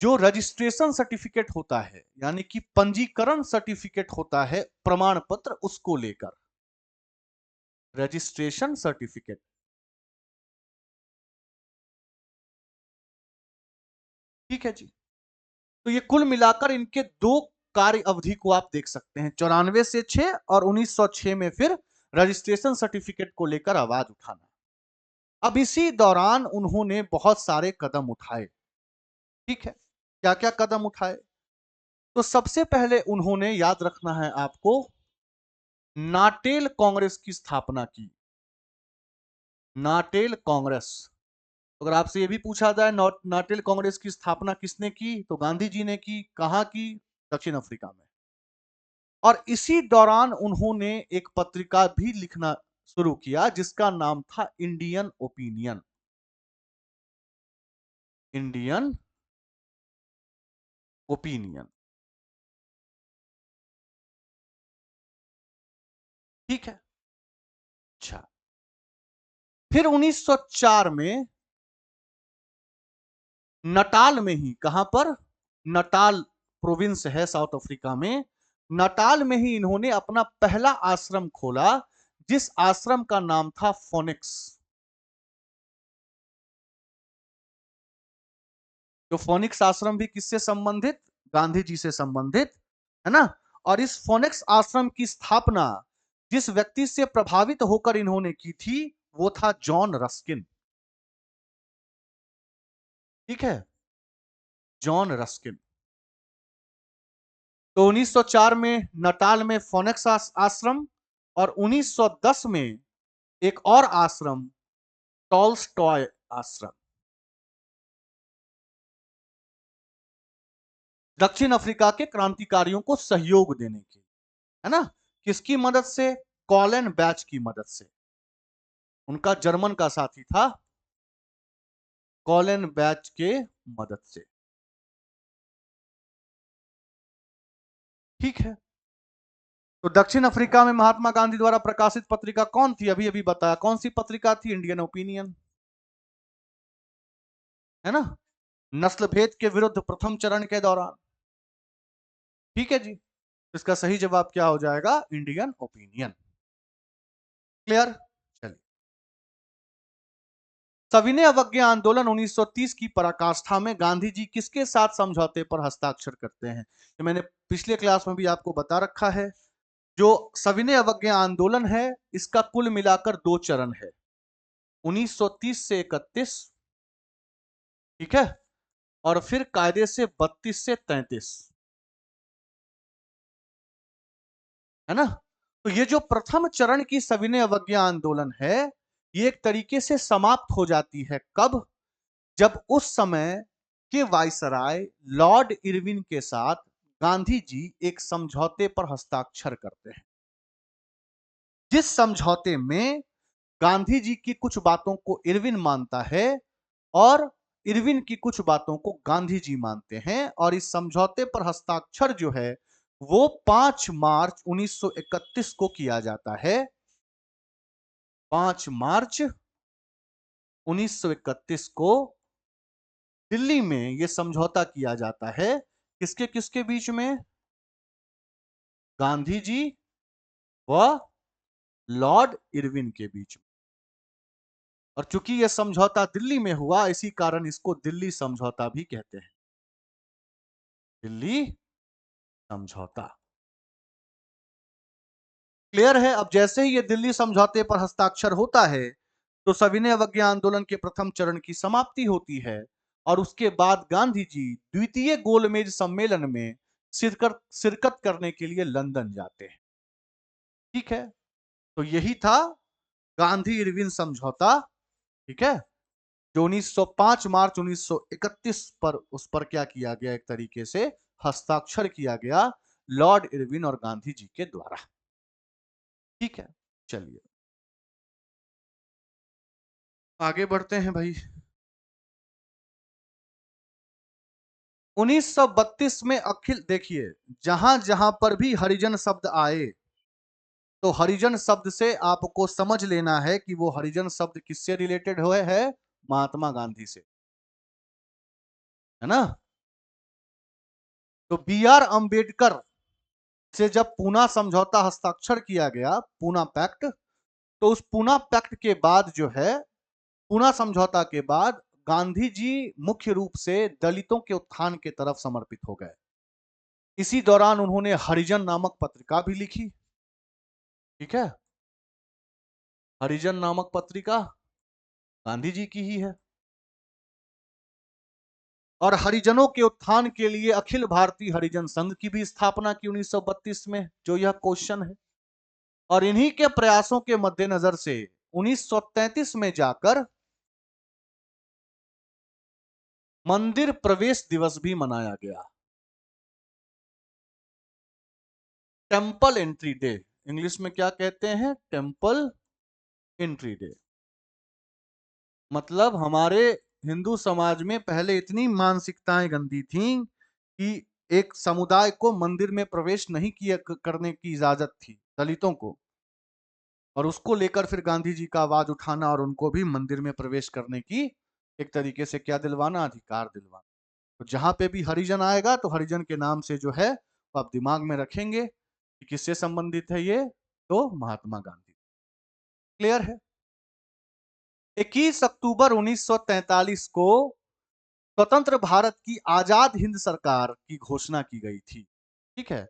जो रजिस्ट्रेशन सर्टिफिकेट होता है, यानी कि पंजीकरण सर्टिफिकेट होता है, प्रमाण पत्र, उसको लेकर रजिस्ट्रेशन सर्टिफिकेट। ठीक है जी। तो ये कुल मिलाकर इनके दो कार्य अवधि को आप देख सकते हैं, 94 से 6 और 1906 में फिर रजिस्ट्रेशन सर्टिफिकेट को लेकर आवाज उठाना। अब इसी दौरान उन्होंने बहुत सारे कदम उठाए। ठीक है, क्या क्या कदम उठाए? तो सबसे पहले उन्होंने, याद रखना है आपको, नाटेल कांग्रेस की स्थापना की। नाटेल कांग्रेस। अगर आपसे यह भी पूछा जाए नाटेल कांग्रेस की स्थापना किसने की, तो गांधी जी ने की। कहां की? दक्षिण अफ्रीका में। और इसी दौरान उन्होंने एक पत्रिका भी लिखना शुरू किया जिसका नाम था इंडियन ओपिनियन। Indian opinion. ठीक है। अच्छा, फिर 1904 में नटाल में ही, कहां पर? नटाल प्रोविंस है साउथ अफ्रीका में। नटाल में ही इन्होंने अपना पहला आश्रम खोला, जिस आश्रम का नाम था फोनिक्स। जो फोनिक्स आश्रम भी किससे संबंधित? गांधी जी से संबंधित, है ना। और इस फोनिक्स आश्रम की स्थापना जिस व्यक्ति से प्रभावित होकर इन्होंने की थी, वो था जॉन रस्किन। ठीक है, जॉन रस्किन। तो 1904 में नटाल में फोनिक्स आश्रम, और 1910 में एक और आश्रम, टॉल्स्टॉय आश्रम, दक्षिण अफ्रीका के क्रांतिकारियों को सहयोग देने के, है ना। किसकी मदद से? कॉलन बैच की मदद से। उनका जर्मन का साथी था, कॉलन बैच के मदद से। ठीक है। तो दक्षिण अफ्रीका में महात्मा गांधी द्वारा प्रकाशित पत्रिका कौन थी? अभी अभी बताया, कौन सी पत्रिका थी? इंडियन ओपिनियन, है ना। नस्ल भेद के विरुद्ध प्रथम चरण के दौरान। ठीक है जी। इसका सही जवाब क्या हो जाएगा? Indian opinion. क्लियर? चलिए, सविनय अवज्ञा आंदोलन 1930 की पराकाष्ठा में गांधी जी किसके साथ समझौते पर हस्ताक्षर करते हैं? तो मैंने पिछले क्लास में भी आपको बता रखा है। जो सविनय अवज्ञा आंदोलन है, इसका कुल मिलाकर दो चरण है, 1930 से 31। ठीक है, और फिर कायदे से 32 से 33, है ना। तो ये जो प्रथम चरण की सविनय अवज्ञा आंदोलन है, ये एक तरीके से समाप्त हो जाती है कब? जब उस समय के वायसराय लॉर्ड इरविन के साथ गांधी जी एक समझौते पर हस्ताक्षर करते हैं, जिस समझौते में गांधी जी की कुछ बातों को इरविन मानता है और इरविन की कुछ बातों को गांधी जी मानते हैं। और इस समझौते पर हस्ताक्षर जो है वो 5 मार्च 1931 को किया जाता है। 5 मार्च 1931 को दिल्ली में यह समझौता किया जाता है। किसके किसके बीच में? गांधी जी व लॉर्ड इरविन के बीच में। और चूंकि यह समझौता दिल्ली में हुआ, इसी कारण इसको दिल्ली समझौता भी कहते हैं। दिल्ली समझौता। क्लियर है? अब जैसे ही ये दिल्ली समझौते पर हस्ताक्षर होता है, तो सविनय अवज्ञा आंदोलन के प्रथम चरण की समाप्ति होती है। और उसके बाद गांधी जी द्वितीय गोलमेज सम्मेलन में शिरकत करने के लिए लंदन जाते हैं। ठीक है, तो यही था गांधी इरविन समझौता। ठीक है, जो 1905 मार्च 1931 पर, उस पर क्या किया गया? एक तरीके से हस्ताक्षर किया गया लॉर्ड इरविन और गांधी जी के द्वारा। ठीक है, चलिए आगे बढ़ते हैं भाई। 1932 में अखिल, देखिए, जहां जहां पर भी हरिजन शब्द आए, तो हरिजन शब्द से आपको समझ लेना है कि वो हरिजन शब्द किससे रिलेटेड हुए है? महात्मा गांधी से, है ना। तो बी आर अंबेडकर से जब पूना समझौता हस्ताक्षर किया गया, पूना पैक्ट, तो उस पूना पैक्ट के बाद जो है, पूना समझौता के बाद गांधी जी मुख्य रूप से दलितों के उत्थान के तरफ समर्पित हो गए। इसी दौरान उन्होंने हरिजन नामक पत्रिका भी लिखी। ठीक है, हरिजन नामक पत्रिका गांधी जी की ही है। और हरिजनों के उत्थान के लिए अखिल भारतीय हरिजन संघ की भी स्थापना की 1932 में, जो यह क्वेश्चन है। और इन्हीं के प्रयासों के मद्देनजर से 1933 में जाकर मंदिर प्रवेश दिवस भी मनाया गया, टेम्पल एंट्री डे। इंग्लिश में क्या कहते हैं? Temple entry day. मतलब हमारे हिंदू समाज में पहले इतनी मानसिकताएं गंदी थीं कि एक समुदाय को मंदिर में प्रवेश नहीं किया करने की इजाजत थी दलितों को, और उसको लेकर फिर गांधी जी का आवाज उठाना और उनको भी मंदिर में प्रवेश करने की एक तरीके से क्या दिलवाना? अधिकार दिलवाना। तो जहां पे भी हरिजन आएगा तो हरिजन के नाम से जो है वो आप दिमाग में रखेंगे कि किससे संबंधित है ये? तो महात्मा गांधी। क्लियर है? 21 अक्टूबर 1943 को स्वतंत्र भारत की आजाद हिंद सरकार की घोषणा की गई थी। ठीक है,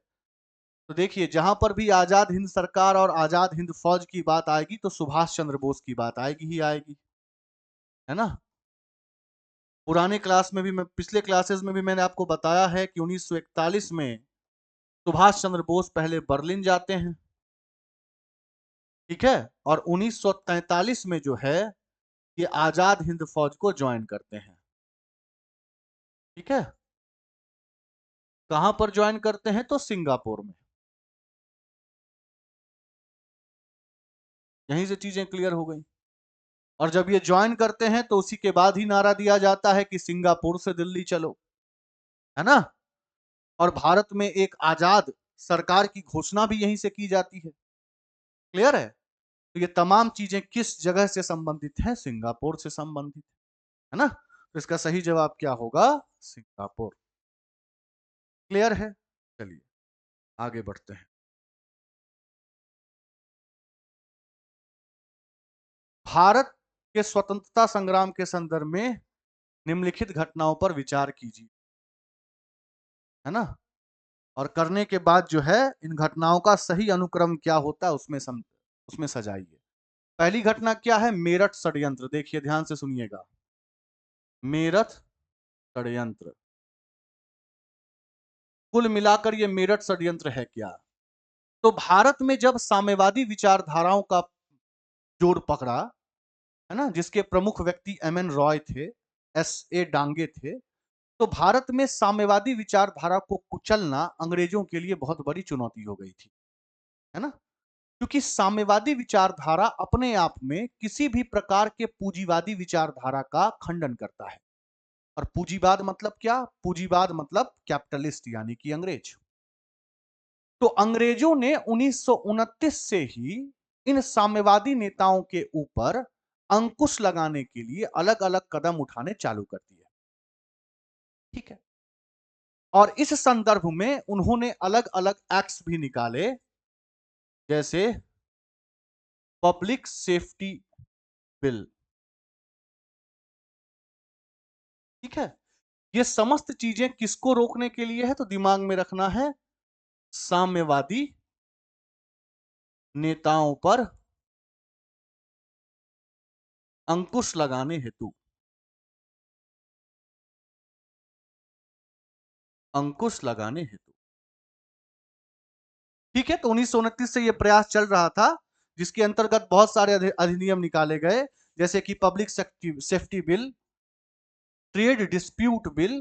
तो देखिए जहां पर भी आजाद हिंद सरकार और आजाद हिंद फौज की बात आएगी तो सुभाष चंद्र बोस की बात आएगी ही आएगी, है ना। पुराने क्लास में भी, मैं पिछले क्लासेस में भी मैंने आपको बताया है कि 1941 में सुभाष चंद्र बोस पहले बर्लिन जाते हैं। ठीक है, और 1943 में जो है ये आजाद हिंद फौज को ज्वाइन करते हैं। ठीक है, कहां पर ज्वाइन करते हैं? तो सिंगापुर में। यहीं से चीजें क्लियर हो गई। और जब ये ज्वाइन करते हैं तो उसी के बाद ही नारा दिया जाता है कि सिंगापुर से दिल्ली चलो, है ना। और भारत में एक आजाद सरकार की घोषणा भी यहीं से की जाती है। क्लियर है? तो ये तमाम चीजें किस जगह से संबंधित हैं? सिंगापुर से संबंधित, है ना। तो इसका सही जवाब क्या होगा? सिंगापुर। क्लियर है? चलिए आगे बढ़ते हैं। भारत के स्वतंत्रता संग्राम के संदर्भ में निम्नलिखित घटनाओं पर विचार कीजिए, है ना। और करने के बाद जो है इन घटनाओं का सही अनुक्रम क्या होता है उसमें सजाइए। पहली घटना क्या है? मेरठ षड्यंत्र। देखिए ध्यान से सुनिएगा, मेरठ षड्यंत्र। कुल मिलाकर ये मेरठ षड्यंत्र है क्या? तो भारत में जब साम्यवादी विचारधाराओं का जोर पकड़ा, है ना, जिसके प्रमुख व्यक्ति एम एन रॉय थे, एस ए डांगे थे, तो भारत में साम्यवादी विचारधारा को कुचलना अंग्रेजों के लिए बहुत बड़ी चुनौती हो गई थी, है ना। क्योंकि साम्यवादी विचारधारा अपने आप में किसी भी प्रकार के पूंजीवादी विचारधारा का खंडन करता है। और पूंजीवाद मतलब क्या? पूंजीवाद मतलब कैपिटलिस्ट, यानी कि अंग्रेज। तो अंग्रेजों ने 1929 से ही इन साम्यवादी नेताओं के ऊपर अंकुश लगाने के लिए अलग अलग कदम उठाने चालू कर दिए। ठीक है, और इस संदर्भ में उन्होंने अलग अलग एक्ट्स भी निकाले, जैसे पब्लिक सेफ्टी बिल। ठीक है, ये समस्त चीजें किसको रोकने के लिए है? तो दिमाग में रखना है, साम्यवादी नेताओं पर अंकुश लगाने हेतु। अंकुश लगाने हेतु। ठीक है, तो 1929 से यह प्रयास चल रहा था, जिसके अंतर्गत बहुत सारे अधिनियम निकाले गए, जैसे कि public safety bill, trade dispute bill,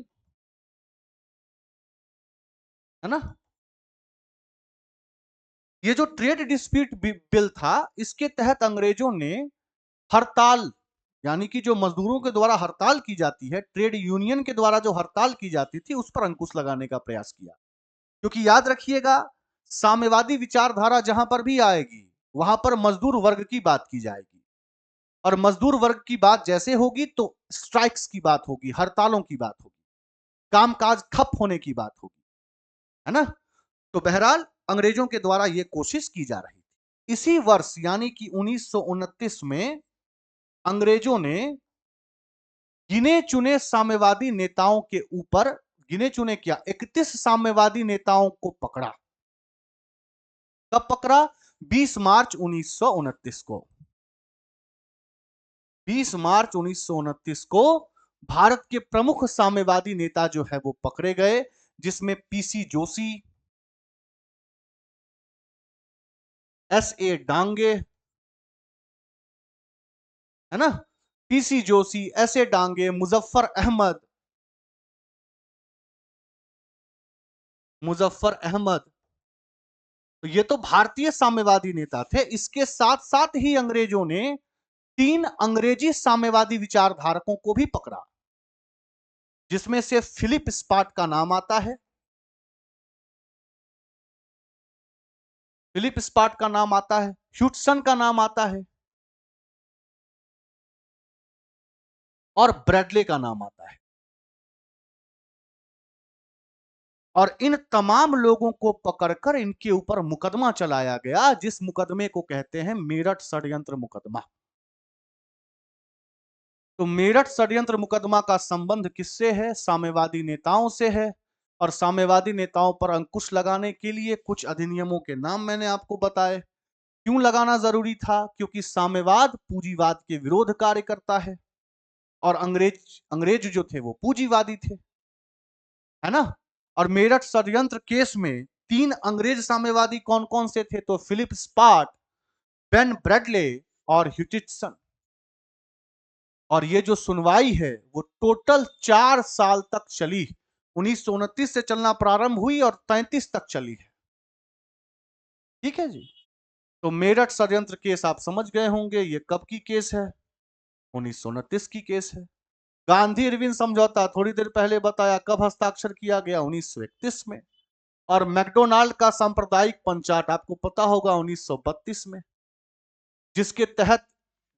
है ना। ये जो ट्रेड डिस्प्यूट बिल था, इसके तहत अंग्रेजों ने हड़ताल, यानी कि जो मजदूरों के द्वारा हड़ताल की जाती है, ट्रेड यूनियन के द्वारा जो हड़ताल की जाती थी, उस पर अंकुश लगाने का प्रयास किया। क्योंकि याद रखिएगा, साम्यवादी विचारधारा जहां पर भी आएगी वहां पर मजदूर वर्ग की बात की जाएगी, और मजदूर वर्ग की बात जैसे होगी तो स्ट्राइक्स की बात होगी, हड़तालों की बात होगी, कामकाज ठप होने की बात होगी। है ना। तो बहरहाल अंग्रेजों के द्वारा यह कोशिश की जा रही थी। इसी वर्ष यानी कि 1929 में अंग्रेजों ने गिने चुने साम्यवादी नेताओं के ऊपर, गिने चुने क्या, 31 साम्यवादी नेताओं को पकड़ा। कब पकड़ा? 20 मार्च 1929 को। 20 मार्च 1929 को भारत के प्रमुख साम्यवादी नेता जो है वो पकड़े गए, जिसमें पीसी जोशी, एसए डांगे, है ना, पीसी जोशी, एसए डांगे, मुजफ्फर अहमद, तो ये तो भारतीय साम्यवादी नेता थे। इसके साथ साथ ही अंग्रेजों ने 3 अंग्रेजी साम्यवादी विचारधारकों को भी पकड़ा, जिसमें से फिलिप स्पार्ट का नाम आता है, फिलिप स्पार्ट का नाम आता है, ह्यूटसन का नाम आता है और ब्रैडले का नाम आता है। और इन तमाम लोगों को पकड़कर इनके ऊपर मुकदमा चलाया गया, जिस मुकदमे को कहते हैं मेरठ षड्यंत्र मुकदमा। तो मेरठ षड्यंत्र मुकदमा का संबंध किससे है? साम्यवादी नेताओं से है। और साम्यवादी नेताओं पर अंकुश लगाने के लिए कुछ अधिनियमों के नाम मैंने आपको बताए। क्यों लगाना जरूरी था? क्योंकि साम्यवाद पूंजीवाद के विरोध कार्य करता है और अंग्रेज अंग्रेज जो थे वो पूंजीवादी थे, है ना। और मेरठ षड्यंत्र केस में 3 अंग्रेज साम्यवादी कौन कौन से थे? तो फिलिप स्पार्ट, बेन ब्रैडले और ह्यूचिसन। और ये जो सुनवाई है वो टोटल 4 साल तक चली। 1929 से चलना प्रारंभ हुई और 33 तक चली है। ठीक है जी। तो मेरठ षड्यंत्र केस आप समझ गए होंगे, ये कब की केस है? 1929 की केस है। गांधी इरविन समझौता थोड़ी देर पहले बताया, कब हस्ताक्षर किया गया? 1931 में। और मैकडोनाल्ड का सांप्रदायिक पंचाट आपको पता होगा 1932 में, जिसके तहत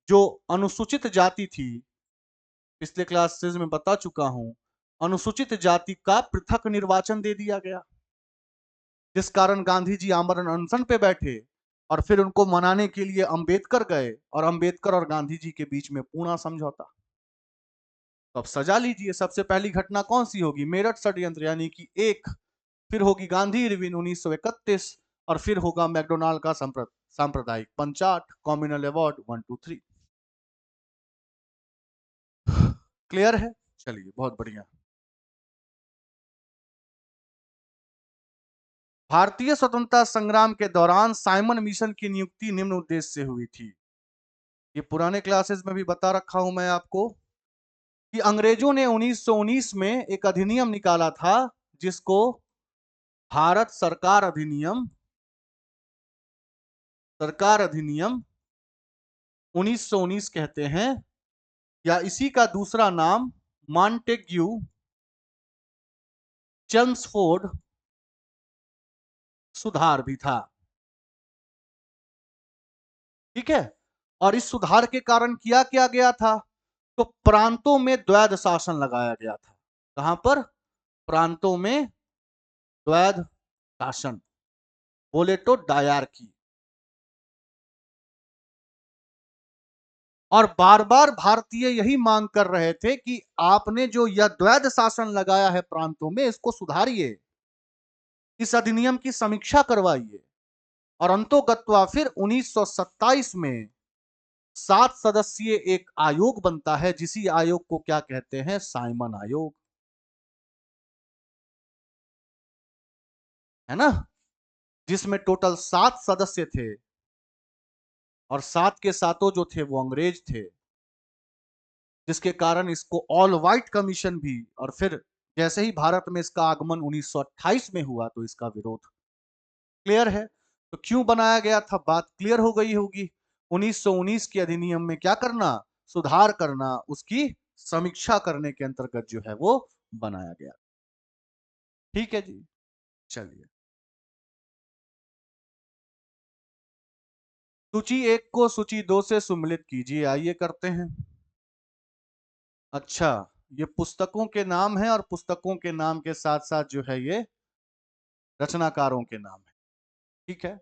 जो अनुसूचित जाति थी, पिछले क्लासेस में बता चुका हूं, अनुसूचित जाति का पृथक निर्वाचन दे दिया गया, जिस कारण गांधी जी आमरण अनशन पे बैठे और फिर उनको मनाने के लिए अंबेडकर गए और अंबेडकर और गांधी जी के बीच में पूर्णा समझौता। तो अब सजा लीजिए, सबसे पहली घटना कौन सी होगी? मेरठ षड्यंत्र यानी कि एक, फिर होगी गांधी इरविन 1931 और फिर होगा मैकडोनाल्ड का सांप्रदायिक पंचाट, कम्युनल अवार्ड 1 2 3। क्लियर है? चलिए बहुत बढ़िया। भारतीय स्वतंत्रता संग्राम के दौरान साइमन मिशन की नियुक्ति निम्न उद्देश्य से हुई थी। ये पुराने क्लासेस में भी बता रखा हूं मैं आपको कि अंग्रेजों ने 1919 में एक अधिनियम निकाला था, जिसको भारत सरकार अधिनियम 1919 कहते हैं, या इसी का दूसरा नाम मॉन्टेग्यू चेम्सफोर्ड सुधार भी था। ठीक है। और इस सुधार के कारण किया क्या गया था? तो प्रांतों में द्वैध शासन लगाया गया था। कहां पर? प्रांतों में द्वैध शासन, बोले तो डायरकी। और बार बार भारतीय यही मांग कर रहे थे कि आपने जो यह द्वैध शासन लगाया है प्रांतों में, इसको सुधारिए, इस अधिनियम की समीक्षा करवाइए। और अंतोगत्वा फिर 1927 में 7 सदस्यीय एक आयोग बनता है, जिसी आयोग को क्या कहते हैं? साइमन आयोग, है ना, जिसमें टोटल 7 सदस्य थे और 7 के सातों जो थे वो अंग्रेज थे, जिसके कारण इसको ऑल व्हाइट कमीशन भी, और फिर जैसे ही भारत में इसका आगमन 1928 में हुआ तो इसका विरोध। क्लियर है? तो क्यों बनाया गया था, बात क्लियर हो गई होगी। 1919 के अधिनियम में क्या करना? सुधार करना, उसकी समीक्षा करने के अंतर्गत जो है वो बनाया गया। ठीक है जी। चलिए, सूची 1 को सूची 2 से सम्मिलित कीजिए। आइए करते हैं। अच्छा, ये पुस्तकों के नाम है और पुस्तकों के नाम के साथ साथ जो है ये रचनाकारों के नाम है। ठीक है,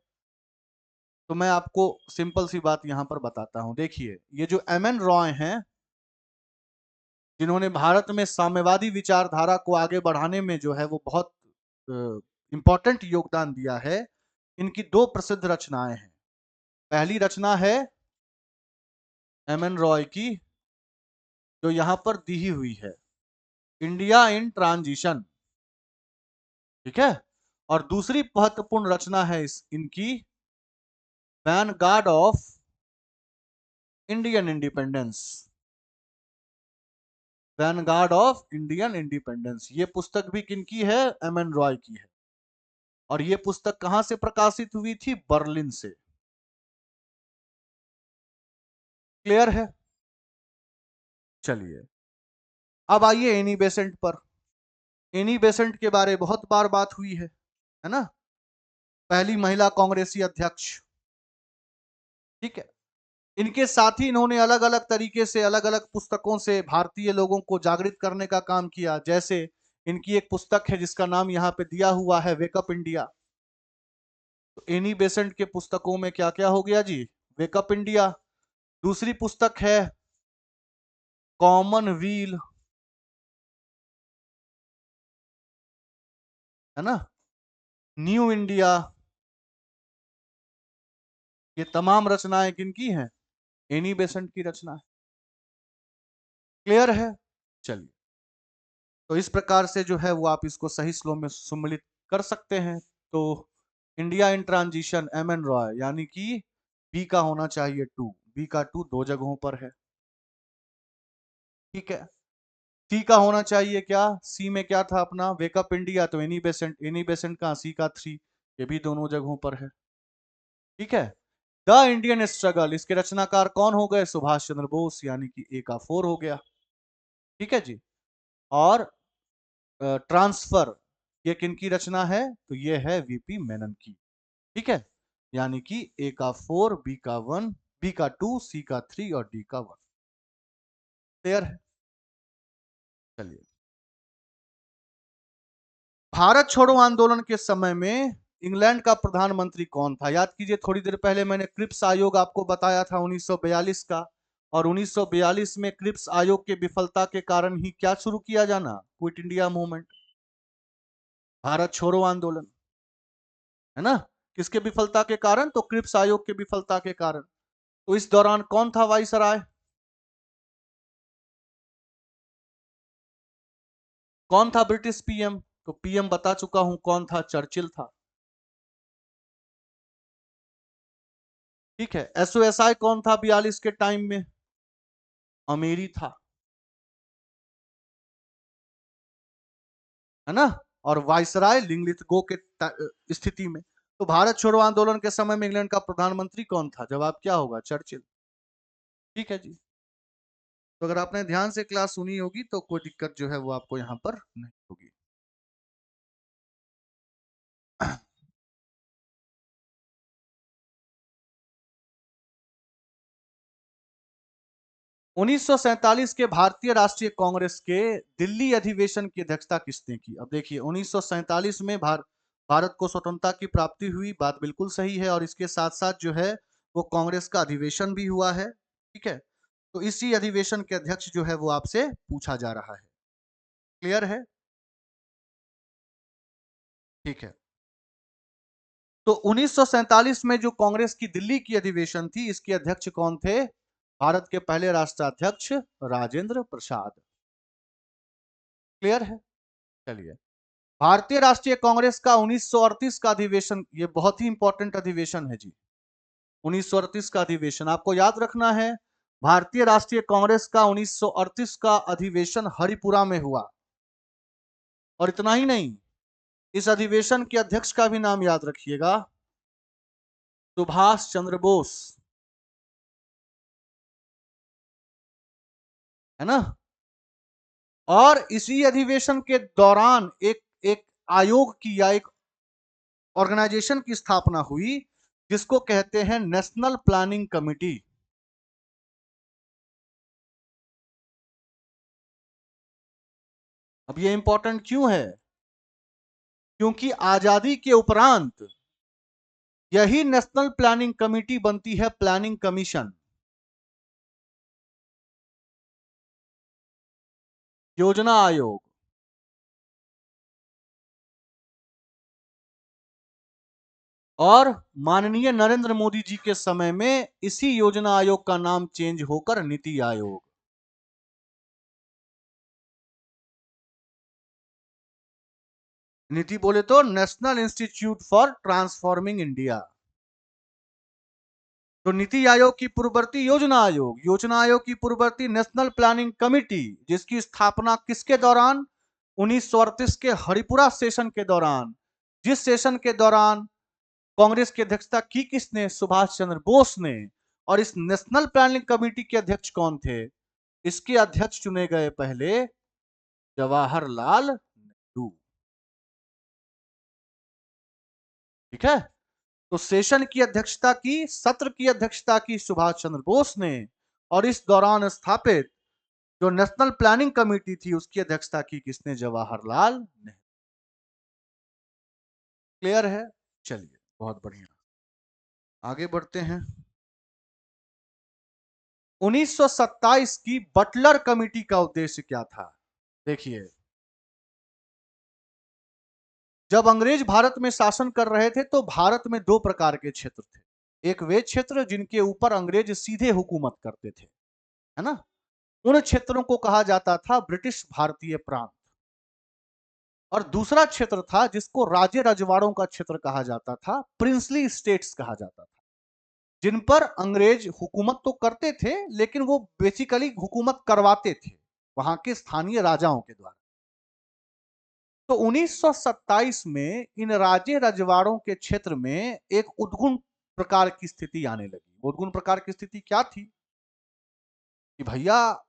तो मैं आपको सिंपल सी बात यहां पर बताता हूं। देखिए, ये जो एम एन रॉय हैं, जिन्होंने भारत में साम्यवादी विचारधारा को आगे बढ़ाने में जो है वो बहुत इंपॉर्टेंट योगदान दिया है, इनकी दो प्रसिद्ध रचनाएं हैं। पहली रचना है एम एन रॉय की, जो यहां पर दी ही हुई है, इंडिया इन ट्रांजिशन। ठीक है, और दूसरी महत्वपूर्ण रचना है इनकी, Vanguard of Indian independence. Vanguard of Indian independence, ये पुस्तक भी किनकी है? एम एन रॉय की है। और ये पुस्तक कहां से प्रकाशित हुई थी? बर्लिन से। क्लियर है? चलिए, अब आइए एनी बेसेंट पर। एनी बेसेंट के बारे में बहुत बार बात हुई है ना? पहली महिला कांग्रेसी अध्यक्ष। ठीक है, इनके साथ ही इन्होंने अलग अलग तरीके से, अलग अलग पुस्तकों से भारतीय लोगों को जागृत करने का काम किया। जैसे इनकी एक पुस्तक है जिसका नाम यहाँ पे दिया हुआ है, वेकअप इंडिया। तो एनी बेसेंट के पुस्तकों में क्या क्या हो गया जी? Wake up India. दूसरी पुस्तक है कॉमनवील, है ना, न्यू इंडिया। ये तमाम रचनाएं किनकी हैं? एनी बेसेंट की रचना है। क्लियर है? चलिए, तो इस प्रकार से जो है वो आप इसको सही स्लो में सम्मिलित कर सकते हैं। तो India in transition, M N Roy, यानी कि बी का होना चाहिए टू। बी का टू दो जगहों पर है। ठीक है, सी का होना चाहिए क्या? सी में क्या था अपना? Wake up India. तो एनी बेसेंट, एनी बेसेंट का सी का थ्री, ये भी दोनों जगहों पर है। ठीक है, द इंडियन स्ट्रगल, इसके रचनाकार कौन हो गए? सुभाष चंद्र बोस, यानी कि ए का फोर हो गया। ठीक है जी। और ट्रांसफर, ये किनकी रचना है? तो ये है वीपी मेनन की। ठीक है, यानी कि ए का फोर, बी का वन, बी का टू, सी का थ्री और डी का वन। क्लियर है? चलिए, भारत छोड़ो आंदोलन के समय में इंग्लैंड का प्रधानमंत्री कौन था? याद कीजिए, थोड़ी देर पहले मैंने क्रिप्स आयोग आपको बताया था 1942 का। और 1942 में क्रिप्स आयोग के विफलता के कारण ही क्या शुरू किया जाना? क्विट इंडिया मूवमेंट, भारत छोड़ो आंदोलन, है ना? किसके विफलता के कारण? तो क्रिप्स आयोग के विफलता के कारण। तो इस दौरान कौन था वाइसराय? कौन था ब्रिटिश पीएम? तो पीएम बता चुका हूं कौन था, चर्चिल था। ठीक है, एसओएसआई कौन था 42 के टाइम में? अमेरी था, है ना? और वाइसराय लिंगलिथगो के स्थिति में। तो भारत छोड़ो आंदोलन के समय में इंग्लैंड का प्रधानमंत्री कौन था? जवाब क्या होगा? चर्चिल। ठीक है जी। तो अगर आपने ध्यान से क्लास सुनी होगी तो कोई दिक्कत जो है वो आपको यहाँ पर नहीं होगी। 1947 के भारतीय राष्ट्रीय कांग्रेस के दिल्ली अधिवेशन की अध्यक्षता किसने की? अब देखिए, 1947 में भारत को स्वतंत्रता की प्राप्ति हुई, बात बिल्कुल सही है। और इसके साथ साथ जो है वो कांग्रेस का अधिवेशन भी हुआ है। ठीक है, तो इसी अधिवेशन के अध्यक्ष जो है वो आपसे पूछा जा रहा है। क्लियर है? ठीक है, तो 1947 में जो कांग्रेस की दिल्ली की अधिवेशन थी, इसके अध्यक्ष कौन थे? भारत के पहले राष्ट्राध्यक्ष राजेंद्र प्रसाद। क्लियर है? चलिए, भारतीय राष्ट्रीय कांग्रेस का 1938 का अधिवेशन, ये बहुत ही इंपॉर्टेंट अधिवेशन है जी। 1938 का अधिवेशन आपको याद रखना है। भारतीय राष्ट्रीय कांग्रेस का 1938 का अधिवेशन हरिपुरा में हुआ। और इतना ही नहीं, इस अधिवेशन के अध्यक्ष का भी नाम याद रखिएगा, सुभाष चंद्र बोस, है ना? और इसी अधिवेशन के दौरान एक एक आयोग की या एक ऑर्गेनाइजेशन की स्थापना हुई, जिसको कहते हैं नेशनल प्लानिंग कमिटी। अब ये इंपॉर्टेंट क्यों है? क्योंकि आजादी के उपरांत यही नेशनल प्लानिंग कमेटी बनती है, प्लानिंग कमीशन, योजना आयोग। और माननीय नरेंद्र मोदी जी के समय में इसी योजना आयोग का नाम चेंज होकर नीति आयोग। नीति बोले तो national institute for transforming India. तो नीति आयोग की पूर्ववर्ती योजना आयोग, योजना आयोग की पूर्ववर्ती नेशनल प्लानिंग कमेटी, जिसकी स्थापना किसके दौरान, 1938 के हरिपुरा सेशन के दौरान, जिस सेशन के दौरान कांग्रेस की अध्यक्षता की किसने, सुभाष चंद्र बोस ने। और इस नेशनल प्लानिंग कमेटी के अध्यक्ष कौन थे, इसके अध्यक्ष चुने गए पहले जवाहरलाल नेहरू। ठीक है, तो सेशन की अध्यक्षता की, सत्र की अध्यक्षता की सुभाष चंद्र बोस ने, और इस दौरान स्थापित जो नेशनल प्लानिंग कमेटी थी उसकी अध्यक्षता की किसने, जवाहरलाल नेहरू। क्लियर है? चलिए, बहुत बढ़िया, आगे बढ़ते हैं। 1927 की बटलर कमेटी का उद्देश्य क्या था? देखिए, जब अंग्रेज भारत में शासन कर रहे थे तो भारत में दो प्रकार के क्षेत्र थे। एक वे क्षेत्र जिनके ऊपर अंग्रेज सीधे हुकूमत करते थे, है ना, उन क्षेत्रों को कहा जाता था ब्रिटिश भारतीय प्रांत। और दूसरा क्षेत्र था जिसको राज्य रजवाड़ों का क्षेत्र कहा जाता था, प्रिंसली स्टेट्स कहा जाता था, जिन पर अंग्रेज हुकूमत तो करते थे लेकिन वो बेसिकली हुकूमत करवाते थे वहां के स्थानीय राजाओं के द्वारा। तो 1927 में इन राज्य रजवाड़ों के क्षेत्र में एक उद्गुण प्रकार की स्थिति आने लगी। उद्गुण प्रकार की स्थिति क्या थी कि भैया,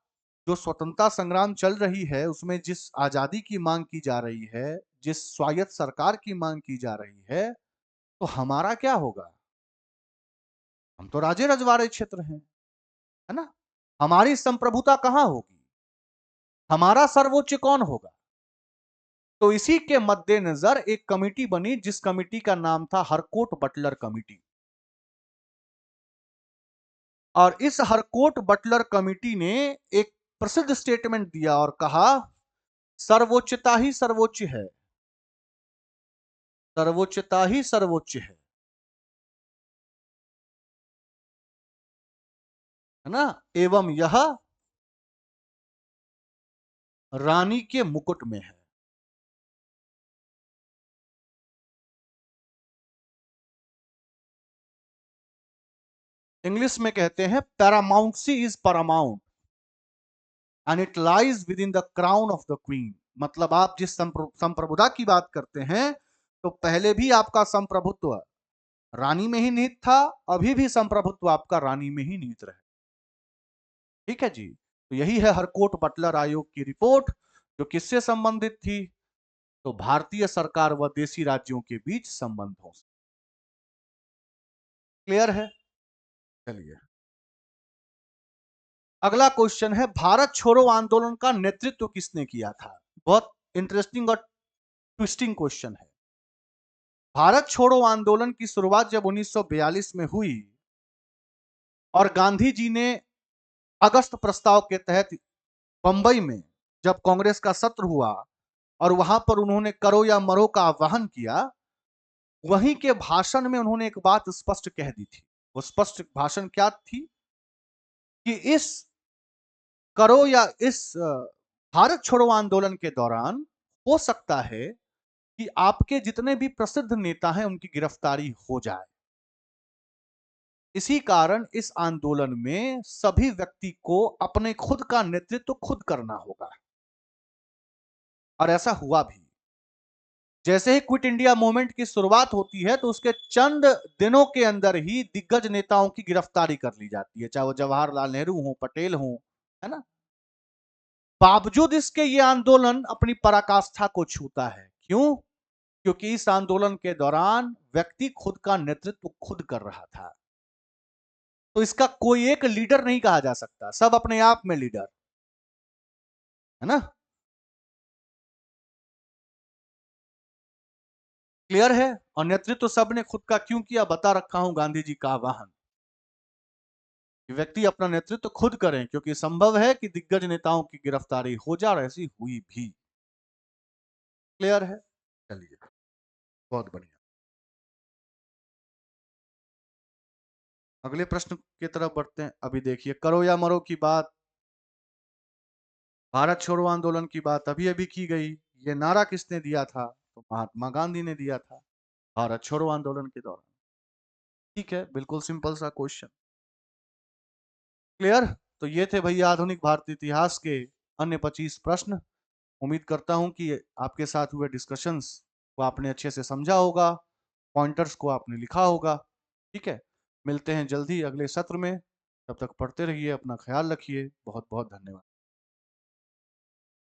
जो स्वतंत्रता संग्राम चल रही है उसमें जिस आजादी की मांग की जा रही है, जिस स्वायत्त सरकार की मांग की जा रही है, तो हमारा क्या होगा? हम तो राजे रजवाड़े क्षेत्र हैं, है ना, हमारी संप्रभुता कहां होगी, हमारा सर्वोच्च कौन होगा? तो इसी के मद्देनजर एक कमेटी बनी जिस कमेटी का नाम था हरकोट बटलर कमेटी। और इस हरकोट बटलर कमेटी ने एक प्रसिद्ध स्टेटमेंट दिया और कहा, सर्वोच्चता ही सर्वोच्च है, सर्वोच्चता ही सर्वोच्च है ना, एवं यह रानी के मुकुट में है। इंग्लिश में कहते हैं paramountcy is paramount and it lies within the crown of the queen. मतलब आप जिस संप्रभुता की बात करते हैं, तो पहले भी आपका संप्रभुत्व रानी में ही निहित था, अभी भी संप्रभुत्व आपका रानी में ही निहित रहे। ठीक है जी, तो यही है हरकोट बटलर आयोग की रिपोर्ट, जो किससे संबंधित थी, तो भारतीय सरकार व देशी राज्यों के बीच संबंधों से। क्लियर है? चलिए, अगला क्वेश्चन है, भारत छोड़ो आंदोलन का नेतृत्व किसने किया था? बहुत इंटरेस्टिंग और ट्विस्टिंग क्वेश्चन है। भारत छोड़ो आंदोलन की शुरुआत जब 1942 में हुई और गांधी जी ने अगस्त प्रस्ताव के तहत बंबई में जब कांग्रेस का सत्र हुआ और वहां पर उन्होंने करो या मरो का आह्वान किया, वहीं के भाषण में उन्होंने एक बात स्पष्ट कह दी थी। वो स्पष्ट भाषण क्या थी कि इस करो या इस भारत छोड़ो आंदोलन के दौरान हो सकता है कि आपके जितने भी प्रसिद्ध नेता हैं उनकी गिरफ्तारी हो जाए। इसी कारण इस आंदोलन में सभी व्यक्ति को अपने खुद का नेतृत्व खुद करना होगा। और ऐसा हुआ भी। जैसे ही क्विट इंडिया मूवमेंट की शुरुआत होती है तो उसके चंद दिनों के अंदर ही दिग्गज नेताओं की गिरफ्तारी कर ली जाती है, चाहे वो जवाहरलाल नेहरू हो, पटेल हो, है ना। बावजूद इसके ये आंदोलन अपनी पराकाष्ठा को छूता है। क्यों? क्योंकि इस आंदोलन के दौरान व्यक्ति खुद का नेतृत्व खुद कर रहा था। तो इसका कोई एक लीडर नहीं कहा जा सकता, सब अपने आप में लीडर, है ना। क्लियर है? और नेतृत्व सबने खुद का क्यों किया, बता रखा हूं, गांधी जी का आह्वान। व्यक्ति अपना नेतृत्व खुद करें, क्योंकि संभव है कि दिग्गज नेताओं की गिरफ्तारी हो जा, और ऐसी हुई भी। क्लियर है? चलिए, बहुत बढ़िया। अगले प्रश्न की तरफ बढ़ते हैं। अभी देखिए, करो या मरो की बात, भारत छोड़ो आंदोलन की बात अभी अभी की गई। ये नारा किसने दिया था? तो महात्मा गांधी ने दिया था, भारत छोड़ो आंदोलन के दौरान। ठीक है, बिल्कुल सिंपल सा क्वेश्चन। क्लियर? तो ये थे भैया आधुनिक भारतीय इतिहास के अन्य 25 प्रश्न। उम्मीद करता हूं कि आपके साथ हुए डिस्कशंस को आपने अच्छे से समझा होगा, पॉइंटर्स को आपने लिखा होगा। ठीक है, मिलते हैं जल्दी अगले सत्र में। तब तक पढ़ते रहिए, अपना ख्याल रखिए। बहुत बहुत धन्यवाद।